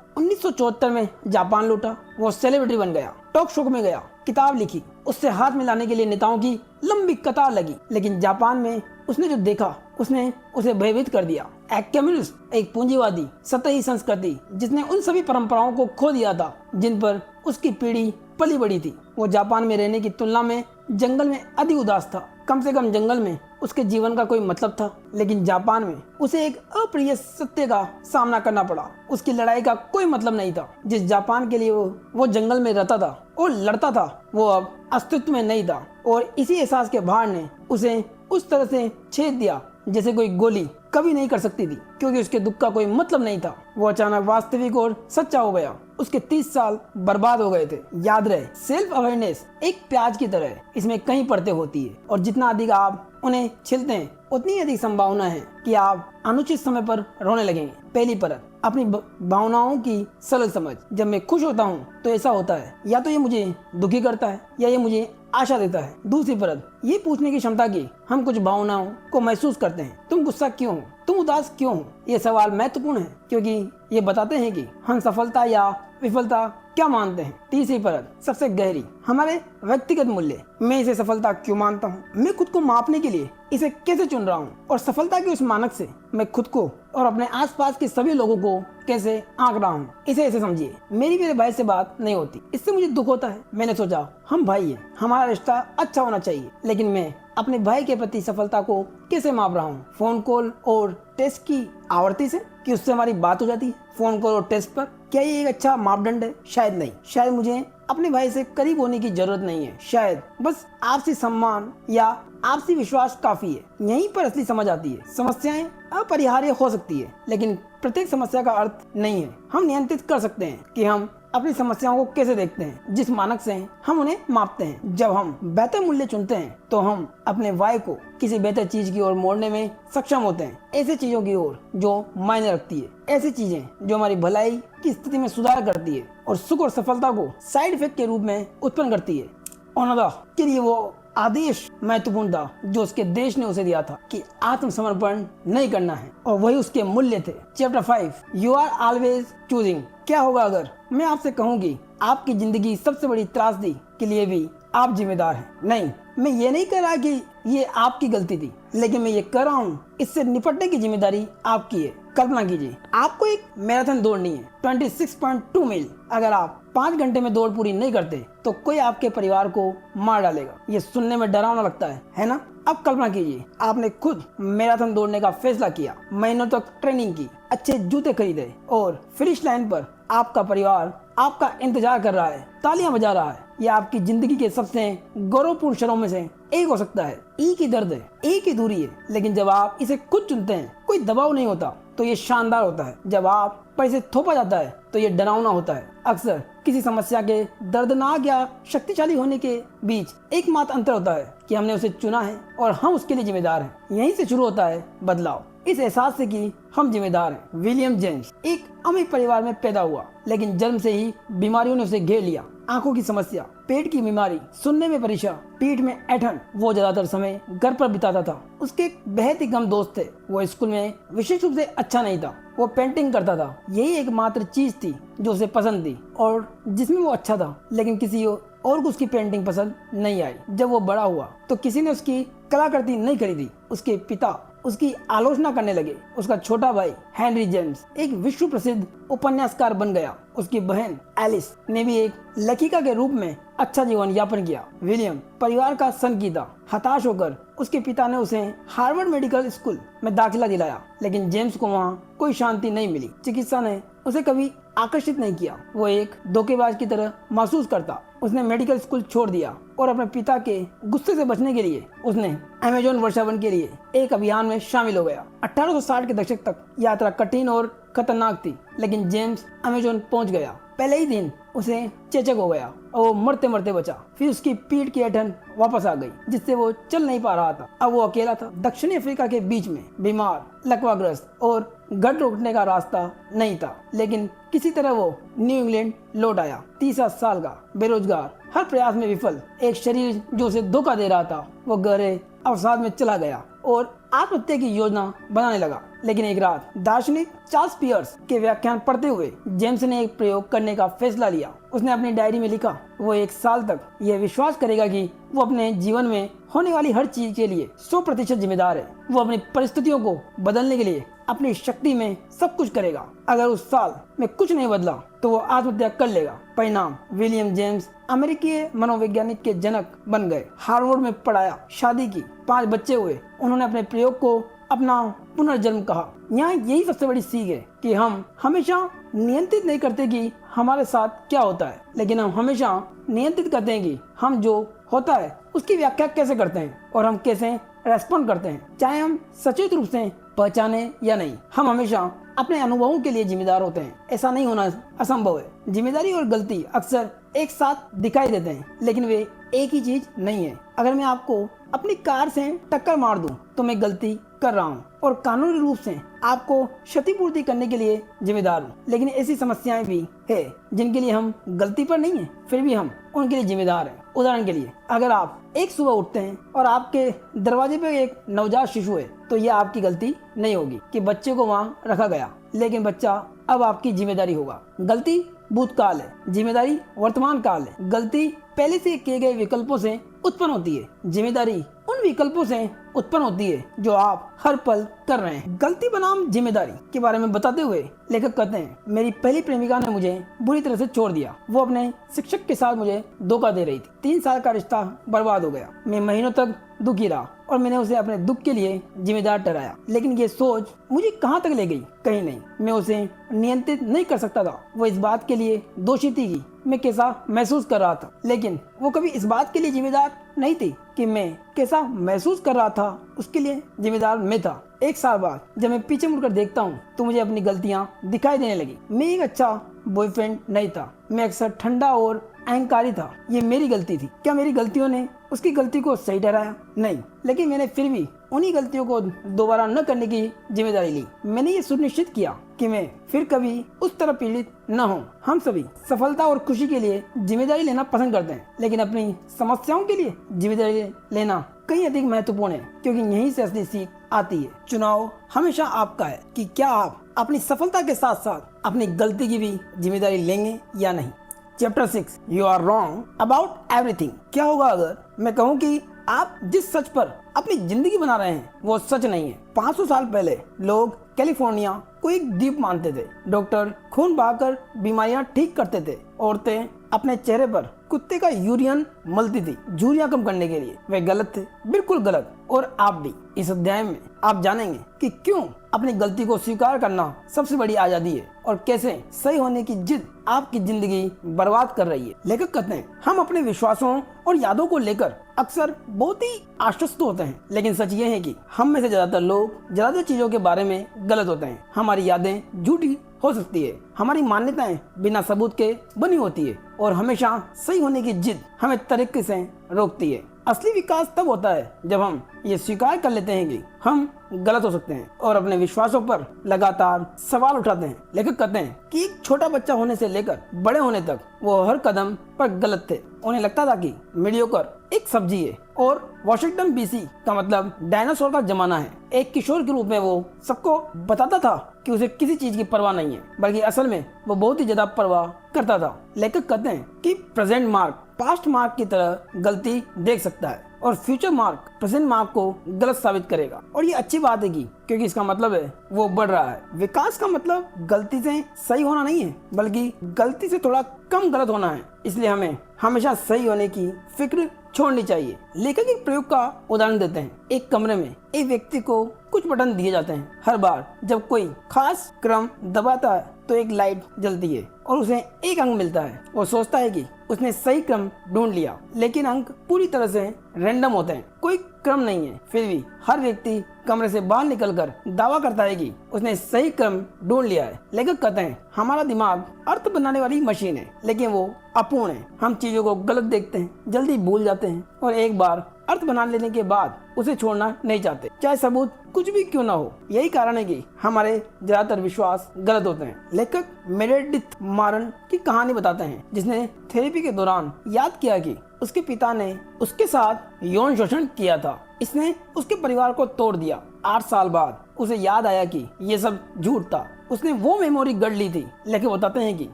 1974 में जापान लौटा। वो सेलिब्रिटी बन गया, टॉक शो में गया, किताब लिखी। उससे हाथ मिलाने के लिए नेताओं की लंबी कतार लगी। लेकिन जापान में उसने जो देखा उसने उसे भयभीत कर दिया। एक कम्युनिस्ट, एक पूंजीवादी सतही संस्कृति जिसने उन सभी परंपराओं को खो दिया था जिन पर उसकी पीढ़ी पली बड़ी थी। वो जापान में रहने की तुलना में जंगल में अधिक उदास था। कम से कम जंगल में उसके जीवन का कोई मतलब था। लेकिन जापान में उसे एक अप्रिय सत्य का सामना करना पड़ा। उसकी लड़ाई का कोई मतलब नहीं था। जिस जापान के लिए वो जंगल में रहता था और लड़ता था, वो अब अस्तित्व में नहीं था। और इसी एहसास के भार ने उसे उस तरह से छेद दिया जैसे कोई गोली कभी नहीं कर सकती थी, क्योंकि उसके दुख का कोई मतलब नहीं था। वो अचानक वास्तविक और सच्चा हो गया। उसके 30 साल बर्बाद हो गए थे। याद रहे, सेल्फ अवेयरनेस एक प्याज की तरह है। इसमें कई परतें होती है और जितना अधिक आप उन्हें छिलते हैं उतनी अधिक संभावना है कि आप अनुचित समय पर रोने लगेंगे। पहली परत, अपनी भावनाओं की सरल समझ। जब मैं खुश होता हूँ तो ऐसा होता है, या तो ये मुझे दुखी करता है या ये मुझे आशा देता है। दूसरी परत, ये पूछने की क्षमता की हम कुछ भावनाओं को महसूस करते हैं। तुम गुस्सा क्यों हो? तुम उदास क्यों हो? ये सवाल महत्वपूर्ण है क्योंकि ये बताते हैं कि हम सफलता या विफलता क्या मानते हैं? तीसरी परत, सबसे गहरी, हमारे व्यक्तिगत मूल्य। मैं इसे सफलता क्यों मानता हूँ? मैं खुद को मापने के लिए इसे कैसे चुन रहा हूँ? और सफलता के उस मानक से मैं खुद को और अपने आसपास के सभी लोगों को कैसे आंक रहा हूँ? इसे ऐसे समझिए, मेरे भाई से बात नहीं होती, इससे मुझे दुख होता है। मैंने सोचा हम भाई हैं, हमारा रिश्ता अच्छा होना चाहिए, लेकिन मैं अपने भाई के प्रति सफलता को कैसे माप रहा हूँ? फोन कॉल और टेस्ट की आवृत्ति से, कि उससे हमारी बात हो जाती है फोन कॉल और टेस्ट पर? क्या ये एक अच्छा मापदंड है? शायद नहीं। शायद मुझे अपने भाई से करीब होने की जरूरत नहीं है। शायद बस आपसी सम्मान या आपसी विश्वास काफी है। यहीं पर असली समझ आती है। समस्याएं अपरिहार्य हो सकती है, लेकिन प्रत्येक समस्या का अर्थ नहीं है। हम नियंत्रित कर सकते हैं कि हम अपनी समस्याओं को कैसे देखते हैं, जिस मानक से हम उन्हें मापते हैं। जब हम बेहतर मूल्य चुनते हैं तो हम अपने वाई को किसी बेहतर चीज की ओर मोड़ने में सक्षम होते हैं। ऐसी चीजों की ओर जो मायने रखती है, ऐसी चीजें जो हमारी भलाई की स्थिति में सुधार करती है और सुख और सफलता को साइड इफेक्ट के रूप में उत्पन्न करती है। ओनोदा के लिए वो आदेश महत्वपूर्ण था जो उसके देश ने उसे दिया था कि आत्मसमर्पण नहीं करना है, और वही उसके मूल्य थे। Chapter 5, you are always choosing. क्या होगा अगर मैं आपसे कहूंगी आपकी जिंदगी सबसे बड़ी त्रासदी के लिए भी आप जिम्मेदार हैं? नहीं, मैं ये नहीं कह रहा कि ये आपकी गलती थी, लेकिन मैं ये कह रहा हूँ इससे निपटने की जिम्मेदारी आपकी है। कल्पना कीजिए आपको एक मैराथन दौड़नी है, 26.2 मील। अगर आप 5 घंटे में दौड़ पूरी नहीं करते तो कोई आपके परिवार को मार डालेगा। ये सुनने में डरावना लगता है ना? अब कल्पना कीजिए आपने खुद मैराथन दौड़ने का फैसला किया, महीनों तक ट्रेनिंग की, अच्छे जूते खरीदे, और फिनिश लाइन पर आपका परिवार आपका इंतजार कर रहा है, तालियां बजा रहा है। यह आपकी जिंदगी के सबसे गौरवपूर्ण क्षणों में से एक हो सकता है। एक ही दर्द है, एक ही दूरी है, लेकिन जब आप इसे खुद चुनते हैं, कोई दबाव नहीं होता, तो ये शानदार होता है। जब आप पर इसे थोपा जाता है तो ये डरावना होता है। अक्सर किसी समस्या के दर्दनाक या शक्तिशाली होने के बीच एकमात्र अंतर होता है कि हमने उसे चुना है और हम उसके लिए जिम्मेदार हैं। यहीं से शुरू होता है बदलाव, इस एहसास से कि हम जिम्मेदार हैं। विलियम जेम्स एक अमीर परिवार में पैदा हुआ, लेकिन जन्म से ही बीमारियों ने उसे घेर लिया। आंखों की समस्या, पेट की बीमारी, सुनने में परेशान, पीठ में ऐंठन। वो ज्यादातर समय घर पर बिताता था। उसके एक बेहद ही कम दोस्त थे। वो स्कूल में विशेष रूप से अच्छा नहीं था। वो पेंटिंग करता था, यही एकमात्र चीज थी जो उसे पसंद थी और जिसमें वो अच्छा था, लेकिन किसी और को उसकी पेंटिंग पसंद नहीं आई। जब वो बड़ा हुआ तो किसी ने उसकी कलाकृति नहीं खरीदी। उसके पिता उसकी आलोचना करने लगे। उसका छोटा भाई हेनरी जेम्स एक विश्व प्रसिद्ध उपन्यासकार बन गया। उसकी बहन एलिस ने भी एक लेखिका के रूप में अच्छा जीवन यापन किया। विलियम परिवार का सनकी था। हताश होकर उसके पिता ने उसे हार्वर्ड मेडिकल स्कूल में दाखिला दिलाया, लेकिन जेम्स को वहाँ कोई शांति नहीं मिली। चिकित्सा ने उसे कभी आकर्षित नहीं किया। वो एक धोखेबाज की तरह महसूस करता। उसने मेडिकल स्कूल छोड़ दिया और अपने पिता के गुस्से से बचने के लिए उसने अमेज़न वर्षावन के लिए एक अभियान में शामिल हो गया। 1860 के दशक तक यात्रा कठिन और खतरनाक थी, लेकिन जेम्स अमेज़न पहुंच गया। पहले ही दिन उसे चेचक हो गया और वो मरते मरते बचा। फिर उसकी पीठ की ऐंठन वापस आ गई, जिससे वो चल नहीं पा रहा था। अब वो अकेला था, दक्षिणी अफ्रीका के बीच में, बीमार, लकवाग्रस्त, और गट रोकने का रास्ता नहीं था। लेकिन किसी तरह वो न्यू इंग्लैंड लौट आया। 30 साल का, बेरोजगार, हर प्रयास में विफल, एक शरीर जो उसे धोखा दे रहा था। वो गहरे अवसाद में चला गया और आत्महत्या की योजना बनाने लगा। लेकिन एक रात दार्शनिक चार्ल्स पियर्स के व्याख्यान पढ़ते हुए जेम्स ने एक प्रयोग करने का फैसला लिया। उसने अपनी डायरी में लिखा, वो 1 साल तक यह विश्वास करेगा कि वो अपने जीवन में होने वाली हर चीज के लिए 100% जिम्मेदार है। वो अपनी परिस्थितियों को बदलने के लिए अपनी शक्ति में सब कुछ करेगा। अगर उस साल में कुछ नहीं बदला तो वो आत्महत्या कर लेगा। परिणाम, विलियम जेम्स अमेरिकी मनोवैज्ञानिक के जनक बन गए। हार्वर्ड में पढ़ाया, शादी की, 5 बच्चे हुए। उन्होंने अपने प्रयोग को अपना पुनर्जन्म कहा। यहाँ यही सबसे बड़ी सीख है कि हम हमेशा नियंत्रित नहीं करते कि हमारे साथ क्या होता है, लेकिन हम हमेशा नियंत्रित करते हैं कि हम जो होता है उसकी व्याख्या कैसे करते हैं और हम कैसे रेस्पॉन्ड करते हैं, चाहे हम सचेत रूप से पहचाने या नहीं। हम हमेशा अपने अनुभवों के लिए जिम्मेदार होते हैं। ऐसा नहीं होना असंभव है। जिम्मेदारी और गलती अक्सर एक साथ दिखाई देते हैं, लेकिन वे एक ही चीज नहीं है। अगर मैं आपको अपनी कार से टक्कर मार दूं तो मैं गलती कर रहा हूं और कानूनी रूप से आपको क्षतिपूर्ति करने के लिए जिम्मेदार हूं। लेकिन ऐसी समस्याएं भी है जिनके लिए हम गलती पर नहीं है, फिर भी हम उनके लिए जिम्मेदार हैं। उदाहरण के लिए, अगर आप एक सुबह उठते हैं और आपके दरवाजे पे एक नवजात शिशु है, तो यह आपकी गलती नहीं होगी कि बच्चे को वहाँ रखा गया, लेकिन बच्चा अब आपकी जिम्मेदारी होगा। गलती भूतकाल है, जिम्मेदारी वर्तमान काल है। गलती पहले से किए गए विकल्पों से उत्पन्न होती है, जिम्मेदारी उन विकल्पों से उत्पन्न होती है जो आप हर पल कर रहे हैं। गलती बनाम जिम्मेदारी के बारे में बताते हुए लेखक कहते हैं, मेरी पहली प्रेमिका ने मुझे बुरी तरह से छोड़ दिया। वो अपने शिक्षक के साथ मुझे धोखा दे रही थी। 3 साल का रिश्ता बर्बाद हो गया। मैं महीनों तक दुखी रहा और मैंने उसे अपने दुख के लिए जिम्मेदार ठहराया। लेकिन ये सोच मुझे कहाँ तक ले गई? कहीं नहीं। मैं उसे नियंत्रित नहीं कर सकता था। वो इस बात के लिए दोषी थी कि मैं कैसा महसूस कर रहा था, लेकिन वो कभी इस बात के लिए जिम्मेदार नहीं थी कि मैं कैसा महसूस कर रहा था। उसके लिए जिम्मेदार मैं था। 1 साल बाद जब मैं पीछे मुड़कर देखता हूँ तो मुझे अपनी गलतियाँ दिखाई देने लगी। मैं एक अच्छा बॉयफ्रेंड नहीं था। मैं अक्सर ठंडा और अहंकारी था। ये मेरी गलती थी। क्या मेरी गलतियों ने उसकी गलती को सही ठहराया? नहीं, लेकिन मैंने फिर भी उन्हीं गलतियों को दोबारा न करने की जिम्मेदारी ली। मैंने ये सुनिश्चित किया कि मैं फिर कभी उस तरह पीड़ित न हूँ। हम सभी सफलता और खुशी के लिए जिम्मेदारी लेना पसंद करते हैं, लेकिन अपनी समस्याओं के लिए जिम्मेदारी लेना कहीं अधिक महत्वपूर्ण है, क्योंकि यहीं से असली सीख आती है। चुनाव हमेशा आपका है कि क्या आप अपनी सफलता के साथ साथ अपनी गलती की भी जिम्मेदारी लेंगे या नहीं। Chapter 6, you are wrong about everything. क्या होगा अगर मैं कहूँ कि आप जिस सच पर अपनी जिंदगी बना रहे हैं वो सच नहीं है? 500 साल पहले लोग कैलिफोर्निया को एक द्वीप मानते थे। डॉक्टर खून बहाकर बीमारियां ठीक करते थे। औरतें अपने चेहरे पर कुत्ते का यूरियन मलती थी झुर्रियां कम करने के लिए। वे गलत थे, बिल्कुल गलत। और आप भी। इस अध्याय में आप जानेंगे कि क्यों अपनी गलती को स्वीकार करना सबसे बड़ी आजादी है और कैसे सही होने की जिद आपकी जिंदगी बर्बाद कर रही है। लेखक कहते हैं, हम अपने विश्वासों और यादों को लेकर अक्सर बहुत ही आश्वस्त होते हैं, लेकिन सच ये है कि हम में से ज्यादातर लोग ज्यादातर चीजों के बारे में गलत होते हैं। हमारी यादें झूठी हो सकती है, हमारी मान्यताएं बिना सबूत के बनी होती है और हमेशा सही होने की जिद हमें तरीके से रोकती है। असली विकास तब होता है जब हम ये स्वीकार कर लेते हैं कि हम गलत हो सकते हैं और अपने विश्वासों पर लगातार सवाल उठाते हैं। लेखक कहते हैं कि एक छोटा बच्चा होने से लेकर बड़े होने तक वो हर कदम पर गलत थे। उन्हें लगता था कि मीडियोकर एक सब्जी है और वॉशिंगटन बीसी का मतलब डायनासोर का जमाना है। एक किशोर के रूप में वो सबको बताता था कि उसे किसी चीज की परवाह नहीं है, बल्कि असल में वो बहुत ही ज्यादा परवाह करता था। लेखक कहते हैं कि प्रेजेंट मार्क पास्ट मार्क की तरह गलती देख सकता है और फ्यूचर मार्क प्रेजेंट मार्क को गलत साबित करेगा। और ये अच्छी बात है क्योंकि इसका मतलब है वो बढ़ रहा है। विकास का मतलब गलती से सही होना नहीं है, बल्कि गलती से थोड़ा कम गलत होना है। इसलिए हमें हमेशा सही होने की फिक्र छोड़नी चाहिए। लेखक एक प्रयोग का उदाहरण देते हैं। एक कमरे में एक व्यक्ति को कुछ बटन दिए जाते हैं। हर बार जब कोई खास क्रम दबाता है तो एक लाइट जलती है और उसे एक अंक मिलता है। वो सोचता है कि उसने सही क्रम ढूंढ लिया, लेकिन अंक पूरी तरह से रैंडम होते हैं, कोई क्रम नहीं है। फिर भी हर व्यक्ति कमरे से बाहर निकलकर दावा करता है कि उसने सही क्रम ढूंढ लिया है। लेखक कहते हैं, हमारा दिमाग अर्थ बनाने वाली मशीन है, लेकिन वो अपूर्ण है। हम चीजों को गलत देखते हैं, जल्दी भूल जाते हैं और एक बार अर्थ बना लेने के बाद उसे छोड़ना नहीं चाहते, चाहे सबूत कुछ भी क्यों ना हो। यही कारण है कि हमारे ज्यादातर विश्वास गलत होते हैं। लेखक मेरेडिथ मारन की कहानी बताते हैं, जिसने थेरेपी के दौरान याद किया कि उसके पिता ने उसके साथ यौन शोषण किया था। इसने उसके परिवार को तोड़ दिया। 8 साल बाद उसे याद आया कि ये सब झूठ था। उसने वो मेमोरी गढ़ ली थी। लेकिन बताते हैं कि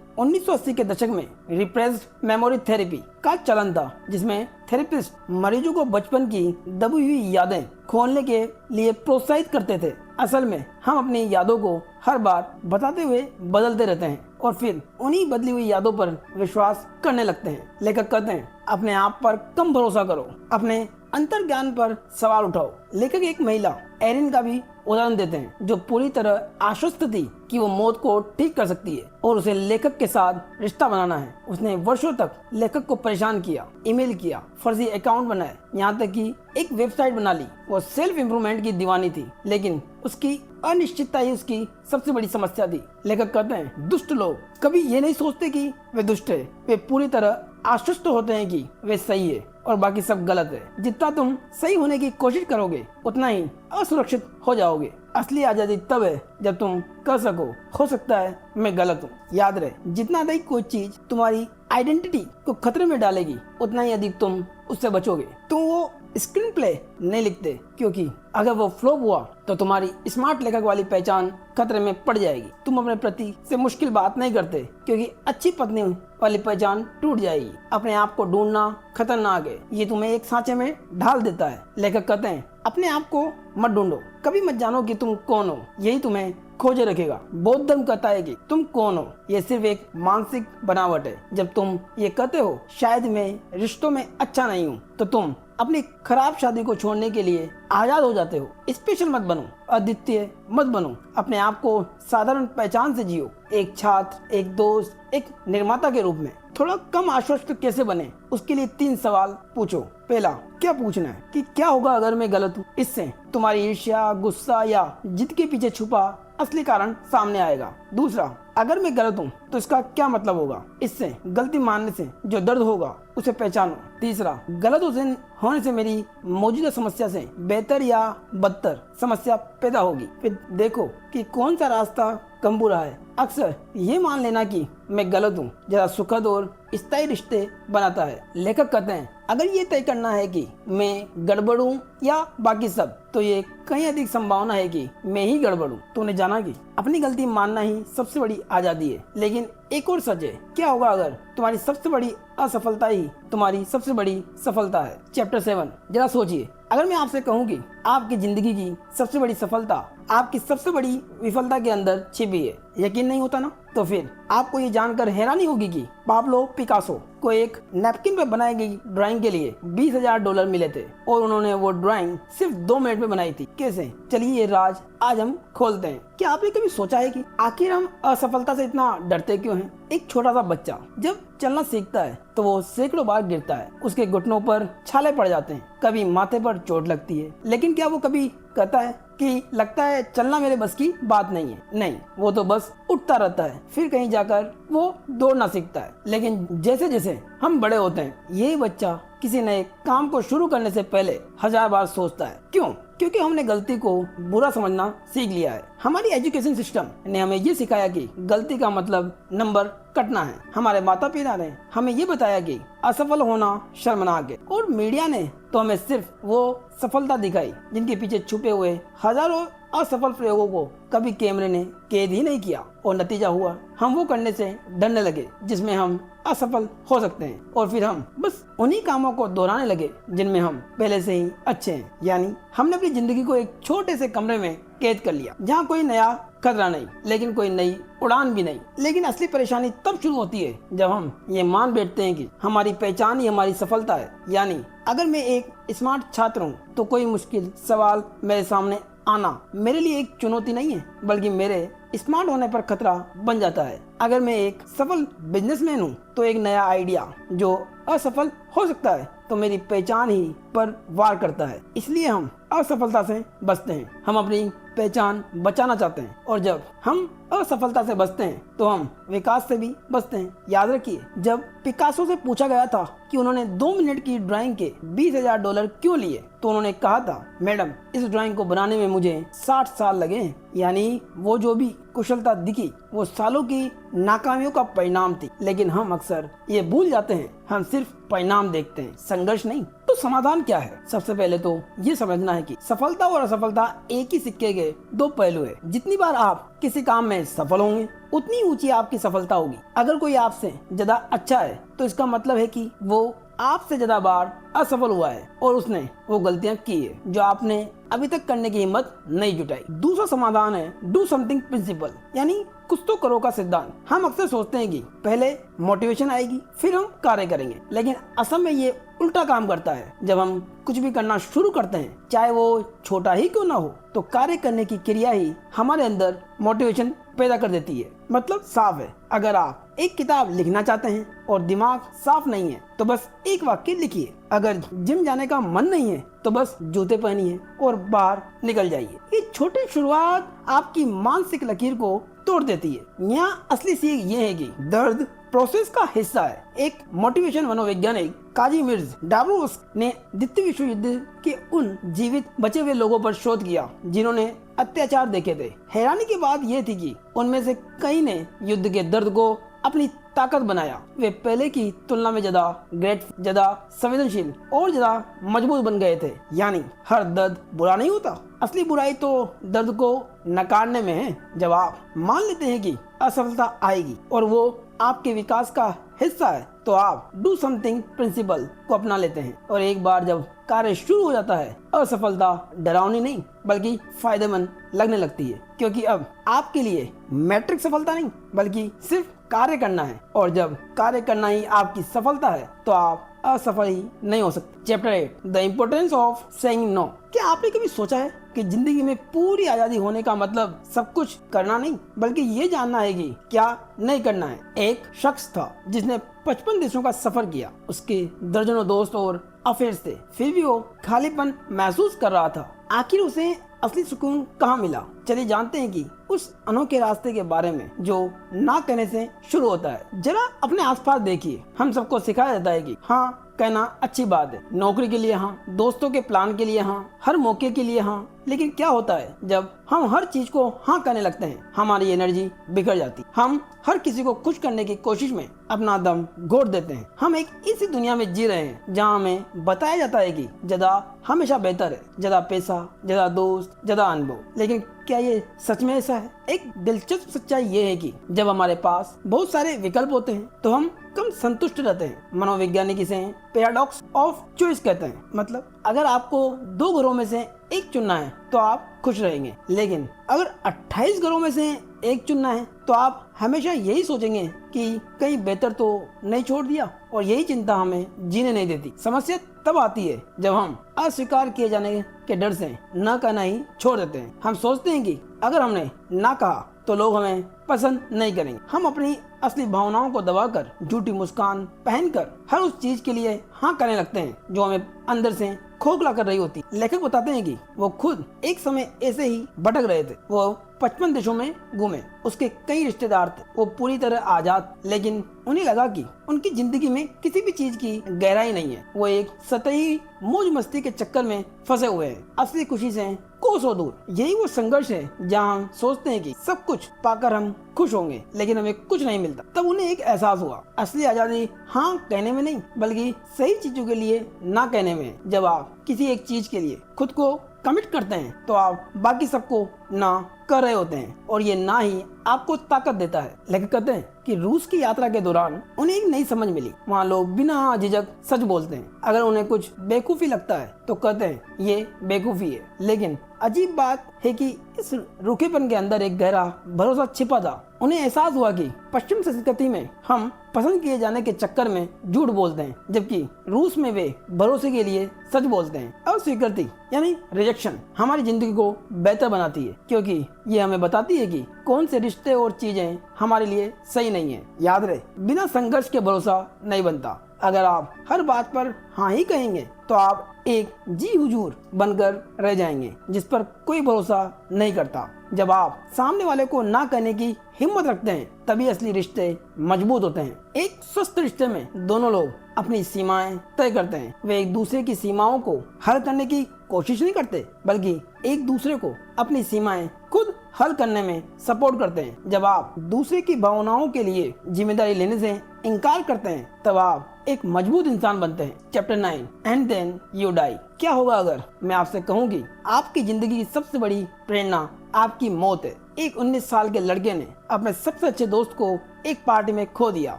1980 के दशक में रिप्रेस्ड मेमोरी थेरेपी का चलन था, जिसमें थेरेपिस्ट मरीजों को बचपन की दबी हुई यादें खोलने के लिए प्रोत्साहित करते थे। असल में हम अपनी यादों को हर बार बताते हुए बदलते रहते हैं और फिर उन्हीं बदली हुई यादों पर विश्वास करने लगते हैं। लेखक कहते हैं, अपने आप पर कम भरोसा करो, अपने अंतर्ज्ञान पर सवाल उठाओ। लेखक एक महिला एरिन का भी उदाहरण देते हैं, जो पूरी तरह आश्वस्त थी कि वो मौत को ठीक कर सकती है और उसे लेखक के साथ रिश्ता बनाना है। उसने वर्षों तक लेखक को परेशान किया, ईमेल किया, फर्जी अकाउंट बनाए, यहाँ तक कि एक वेबसाइट बना ली। वो सेल्फ इम्प्रूवमेंट की दीवानी थी, लेकिन उसकी अनिश्चितता ही उसकी सबसे बड़ी समस्या थी। लेखक कहते हैं, दुष्ट लोग कभी ये नहीं सोचते कि वे दुष्ट है, वे पूरी तरह आश्वस्त होते हैं कि वे सही है और बाकी सब गलत है। जितना तुम सही होने की कोशिश करोगे उतना ही असुरक्षित हो जाओगे। असली आजादी तब है जब तुम कह सको, हो सकता है मैं गलत हूँ। याद रहे, जितना अधिक कोई चीज तुम्हारी आइडेंटिटी को खतरे में डालेगी, उतना ही अधिक तुम उससे बचोगे। तुम वो स्क्रीन प्ले नहीं लिखते, क्योंकि अगर वो फ्लॉप हुआ तो तुम्हारी स्मार्ट लेखक वाली पहचान खतरे में पड़ जाएगी। तुम अपने पति से मुश्किल बात नहीं करते, क्योंकि अच्छी पत्नी वाली पहचान टूट जाएगी। अपने आप को ढूंढना खतरनाक है, ये तुम्हें एक सांचे में ढाल देता है। लेखक कहते हैं अपने आप को मत ढूंढो, कभी मत जानो कि तुम कौन हो, यही तुम्हें खोजे रखेगा। बौद्ध धर्म कहता है कि तुम कौन हो ये सिर्फ एक मानसिक बनावट है। जब तुम ये कहते हो शायद मैं रिश्तों में अच्छा नहीं हूँ, तो तुम अपनी खराब शादी को छोड़ने के लिए आजाद हो जाते हो। स्पेशल मत बनो, अद्वितीय मत बनो, अपने आप को साधारण पहचान से जियो, एक छात्र, एक दोस्त, एक निर्माता के रूप में। थोड़ा कम आश्वस्त कैसे बने, उसके लिए 3 सवाल पूछो। पहला, क्या पूछना है कि क्या होगा अगर मैं गलत हूँ। इससे तुम्हारी ईर्ष्या, गुस्सा या जिद के पीछे छुपा असली कारण सामने आएगा। दूसरा, अगर मैं गलत हूँ तो इसका क्या मतलब होगा। इससे गलती मानने से जो दर्द होगा उसे पहचानो। तीसरा, गलत होने से मेरी मौजूदा समस्या से बेहतर या बदतर समस्या पैदा होगी। फिर देखो कि कौन सा रास्ता कम बुरा है। अक्सर ये मान लेना कि मैं गलत हूँ ज्यादा सुखद और स्थायी रिश्ते बनाता है। लेखक कहते हैं अगर ये तय करना है कि मैं गड़बड़ हूँ या बाकी सब, तो ये कहीं अधिक संभावना है कि मैं ही गड़बड़ हूँ। तूने जाना कि अपनी गलती मानना ही सबसे बड़ी आजादी है। लेकिन एक और सच है, क्या होगा अगर तुम्हारी सबसे बड़ी असफलता ही तुम्हारी सबसे बड़ी सफलता है। चैप्टर 7। जरा सोचिए, अगर मैं आपसे कहूँ कि आपकी जिंदगी की सबसे बड़ी सफलता आपकी सबसे बड़ी विफलता के अंदर छिपी है, यकीन नहीं होता ना? तो फिर आपको ये जानकर हैरानी होगी कि पाब्लो पिकासो को एक नैपकिन पर बनाई गई ड्राइंग के लिए $20,000 मिले थे और उन्होंने वो ड्राइंग सिर्फ 2 मिनट में बनाई थी। कैसे? चलिए ये राज आज हम खोलते हैं। क्या आपने कभी सोचा है कि आखिर हम असफलता से इतना डरते क्यों हैं? एक छोटा सा बच्चा जब चलना सीखता है तो वो सैकड़ों बार गिरता है, उसके घुटनों पर छाले पड़ जाते हैं, कभी माथे पर चोट लगती है, लेकिन क्या वो कभी कहता है कि लगता है चलना मेरे बस की बात नहीं है? नहीं, वो तो बस उठता रहता है, फिर कहीं जाकर वो दौड़ना सीखता है। लेकिन जैसे जैसे हम बड़े होते हैं, यही बच्चा किसी नए काम को शुरू करने से पहले 1000 बार सोचता है। क्यों? क्योंकि हमने गलती को बुरा समझना सीख लिया है। हमारी एजुकेशन सिस्टम ने हमें ये सिखाया कि गलती का मतलब नंबर कटना है। हमारे माता पिता ने हमें ये बताया कि असफल होना शर्मनाक है, और मीडिया ने तो हमें सिर्फ वो सफलता दिखाई जिनके पीछे छुपे हुए हजारों असफल प्रयोगों को कभी कैमरे ने कैद ही नहीं किया। और नतीजा हुआ हम वो करने से डरने लगे जिसमें हम असफल हो सकते हैं, और फिर हम बस उन्हीं कामों को दोहराने लगे जिनमें हम पहले से ही अच्छे हैं। यानी हमने अपनी जिंदगी को एक छोटे से कमरे में कैद कर लिया, जहाँ कोई नया खतरा नहीं, लेकिन कोई नई उड़ान भी नहीं। लेकिन असली परेशानी तब शुरू होती है जब हम ये मान बैठते हैं कि हमारी पहचान ही हमारी सफलता है। यानी अगर मैं एक स्मार्ट छात्र हूँ तो कोई मुश्किल सवाल मेरे सामने आना मेरे लिए एक चुनौती नहीं है, बल्कि मेरे स्मार्ट होने पर खतरा बन जाता है। अगर मैं एक सफल बिजनेसमैन हूँ तो एक नया आइडिया जो असफल हो सकता है तो मेरी पहचान ही पर वार करता है। इसलिए हम असफलता से बचते हैं, हम अपनी पहचान बचाना चाहते हैं, और जब हम असफलता से बचते हैं तो हम विकास से भी बचते हैं। याद रखिए, जब पिकासो से पूछा गया था कि उन्होंने 2 मिनट की ड्राइंग के $20,000 क्यों लिए, तो उन्होंने कहा था मैडम इस ड्राइंग को बनाने में मुझे 60 साल लगे हैं। यानी वो जो भी कुशलता दिखी वो सालों की नाकामियों का परिणाम थी। लेकिन हम अक्सर ये भूल जाते हैं, हम सिर्फ परिणाम देखते हैं, संघर्ष नहीं। तो समाधान क्या है? सबसे पहले तो ये समझना है कि सफलता और असफलता एक ही सिक्के के 2 पहलू है। जितनी बार आप किसी काम में सफल होंगे उतनी ऊंची आपकी सफलता होगी। अगर कोई आपसे ज्यादा अच्छा है तो इसका मतलब है कि वो आपसे ज्यादा बार असफल हुआ है और उसने वो गलतियां की है जो आपने अभी तक करने की हिम्मत नहीं जुटाई। दूसरा समाधान है डू समथिंग प्रिंसिपल, यानी कुछ तो करो का सिद्धांत। हम अक्सर सोचते हैं कि पहले मोटिवेशन आएगी फिर हम कार्य करेंगे, लेकिन असल में ये उल्टा काम करता है। जब हम कुछ भी करना शुरू करते हैं, चाहे वो छोटा ही क्यों ना हो, तो कार्य करने की क्रिया ही हमारे अंदर मोटिवेशन पैदा कर देती है। मतलब साफ है, अगर आप एक किताब लिखना चाहते हैं और दिमाग साफ नहीं है तो बस एक वाक्य लिखिए। अगर जिम जाने का मन नहीं है तो बस जूते पहनिए और बाहर निकल जाइए। ये छोटी शुरुआत आपकी मानसिक लकीर को तोड़ देती है। यहाँ असली सीख ये है कि दर्द प्रोसेस का हिस्सा है। एक मोटिवेशन मनोवैज्ञानिक काज़िमिर्ज डाबरोवस्की ने द्वितीय विश्व युद्ध के उन जीवित बचे हुए लोगों पर शोध किया जिन्होंने अत्याचार देखे थे। हैरानी की बात यह थी कि उनमें से कई ने युद्ध के दर्द को अपनी ताकत बनाया। वे पहले की तुलना में ज्यादा ग्रेटफुल, ज्यादा संवेदनशील और ज्यादा मजबूत बन गए थे। यानी हर दर्द बुरा नहीं होता, असली बुराई तो दर्द को नकारने में है। जब आप मान लेते हैं कि असफलता आएगी और वो आपके विकास का हिस्सा है, तो आप डू समथिंग प्रिंसिपल को अपना लेते हैं। और एक बार जब कार्य शुरू हो जाता है, असफलता डरावनी नहीं बल्कि फायदेमंद लगने लगती है, क्योंकि अब आपके लिए मैट्रिक सफलता नहीं बल्कि सिर्फ कार्य करना है। और जब कार्य करना ही आपकी सफलता है, तो आप असफल ही नहीं हो सकते। Chapter 8, the importance of saying no. क्या आपने कभी सोचा है कि जिंदगी में पूरी आजादी होने का मतलब सब कुछ करना नहीं बल्कि ये जानना है कि क्या नहीं करना है। एक शख्स था जिसने 55 देशों का सफर किया। उसके दर्जनों दोस्त और अफेयर्स थे, फिर भी वो खालीपन महसूस कर रहा था। आखिर उसे असली सुकून कहाँ मिला? चलिए जानते हैं कि उस अनोखे रास्ते के बारे में जो ना कहने से शुरू होता है। जरा अपने आसपास देखिए, हम सबको सिखाया जाता है कि हाँ कहना अच्छी बात है। नौकरी के लिए हाँ, दोस्तों के प्लान के लिए हाँ, हर मौके के लिए हाँ। लेकिन क्या होता है जब हम हर चीज को हाँ कहने लगते हैं? हमारी एनर्जी बिखर जाती। हम हर किसी को खुश करने की कोशिश में अपना दम घोट देते हैं। हम एक ऐसी दुनिया में जी रहे हैं जहाँ हमें बताया जाता है कि ज्यादा हमेशा बेहतर है, ज्यादा पैसा, ज्यादा दोस्त, ज्यादा अनुभव। लेकिन क्या ये सच में ऐसा है? एक दिलचस्प सच्चाई ये है कि जब हमारे पास बहुत सारे विकल्प होते हैं तो हम कम संतुष्ट रहते हैं। मनोवैज्ञानिक इसे पैराडॉक्स ऑफ चॉइस कहते हैं। मतलब अगर आपको 2 घरों में से एक चुनना है तो आप खुश रहेंगे, लेकिन अगर 28 घरों में से एक चुनना है तो आप हमेशा यही सोचेंगे कि कहीं बेहतर तो नहीं छोड़ दिया। और यही चिंता हमें जीने नहीं देती। समस्या तब आती है जब हम अस्वीकार किए जाने के डर से न कहना ही छोड़ देते हैं। हम सोचते हैं कि अगर हमने ना कहा तो लोग हमें पसंद नहीं करेंगे। हम अपनी असली भावनाओं को दबाकर, झूठी मुस्कान पहनकर हर उस चीज के लिए हाँ करने लगते हैं जो हमें अंदर से खोखला कर रही होती। लेखक बताते हैं कि वो खुद एक समय ऐसे ही भटक रहे थे। वो 55 देशों में घूमे, उसके कई रिश्तेदार थे, वो पूरी तरह आजाद, लेकिन उन्हें लगा कि उनकी जिंदगी में किसी भी चीज की गहराई नहीं है। वो एक सतही मौज मस्ती के चक्कर में फंसे हुए हैं, असली खुशी से कोसों दूर। यही वो संघर्ष है जहाँ हम सोचते हैं कि सब कुछ पाकर हम खुश होंगे, लेकिन हमें कुछ नहीं मिलता। तब उन्हें एक एहसास हुआ, असली आजादी हाँ कहने में नहीं बल्कि सही चीजों के लिए ना कहने में है। जब आप किसी एक चीज के लिए खुद को कमिट करते हैं तो आप बाकी सबको ना कर रहे होते हैं, और ये ना ही आपको ताकत देता है। लेकिन कहते हैं कि रूस की यात्रा के दौरान उन्हें एक नई समझ मिली। वहाँ लोग बिना झिझक सच बोलते हैं। अगर उन्हें कुछ बेवकूफी लगता है तो कहते हैं ये बेवकूफी है। लेकिन अजीब बात है कि इस रूखेपन के अंदर एक गहरा भरोसा छिपा था। उन्हें एहसास हुआ कि पश्चिम संस्कृति में हम पसंद किए जाने के चक्कर में झूठ बोलते हैं, जबकि रूस में वे भरोसे के लिए सच बोलते हैं। अस्वीकृति यानी रिजेक्शन हमारी जिंदगी को बेहतर बनाती है, क्योंकि ये हमें बताती है कि कौन से रिश्ते और चीजें हमारे लिए सही नहीं है। याद रहे, बिना संघर्ष के भरोसा नहीं बनता। अगर आप हर बात पर हाँ ही कहेंगे तो आप एक जी हुजूर बनकर रह जाएंगे जिस पर कोई भरोसा नहीं करता। जब आप सामने वाले को ना कहने की हिम्मत रखते हैं तभी असली रिश्ते मजबूत होते हैं। एक स्वस्थ रिश्ते में दोनों लोग अपनी सीमाएं तय करते हैं। वे एक दूसरे की सीमाओं को हल करने की कोशिश नहीं करते बल्कि एक दूसरे को अपनी सीमाएं खुद हल करने में सपोर्ट करते हैं। जब आप दूसरे की भावनाओं के लिए जिम्मेदारी लेने से इनकार करते हैं तब आप एक मजबूत इंसान बनते हैं। Chapter 9, and then you die. क्या होगा अगर मैं आपसे कहूँ कि आपकी जिंदगी की सबसे बड़ी प्रेरणा आपकी मौत है? एक 19 साल के लड़के ने अपने सबसे अच्छे दोस्त को एक पार्टी में खो दिया।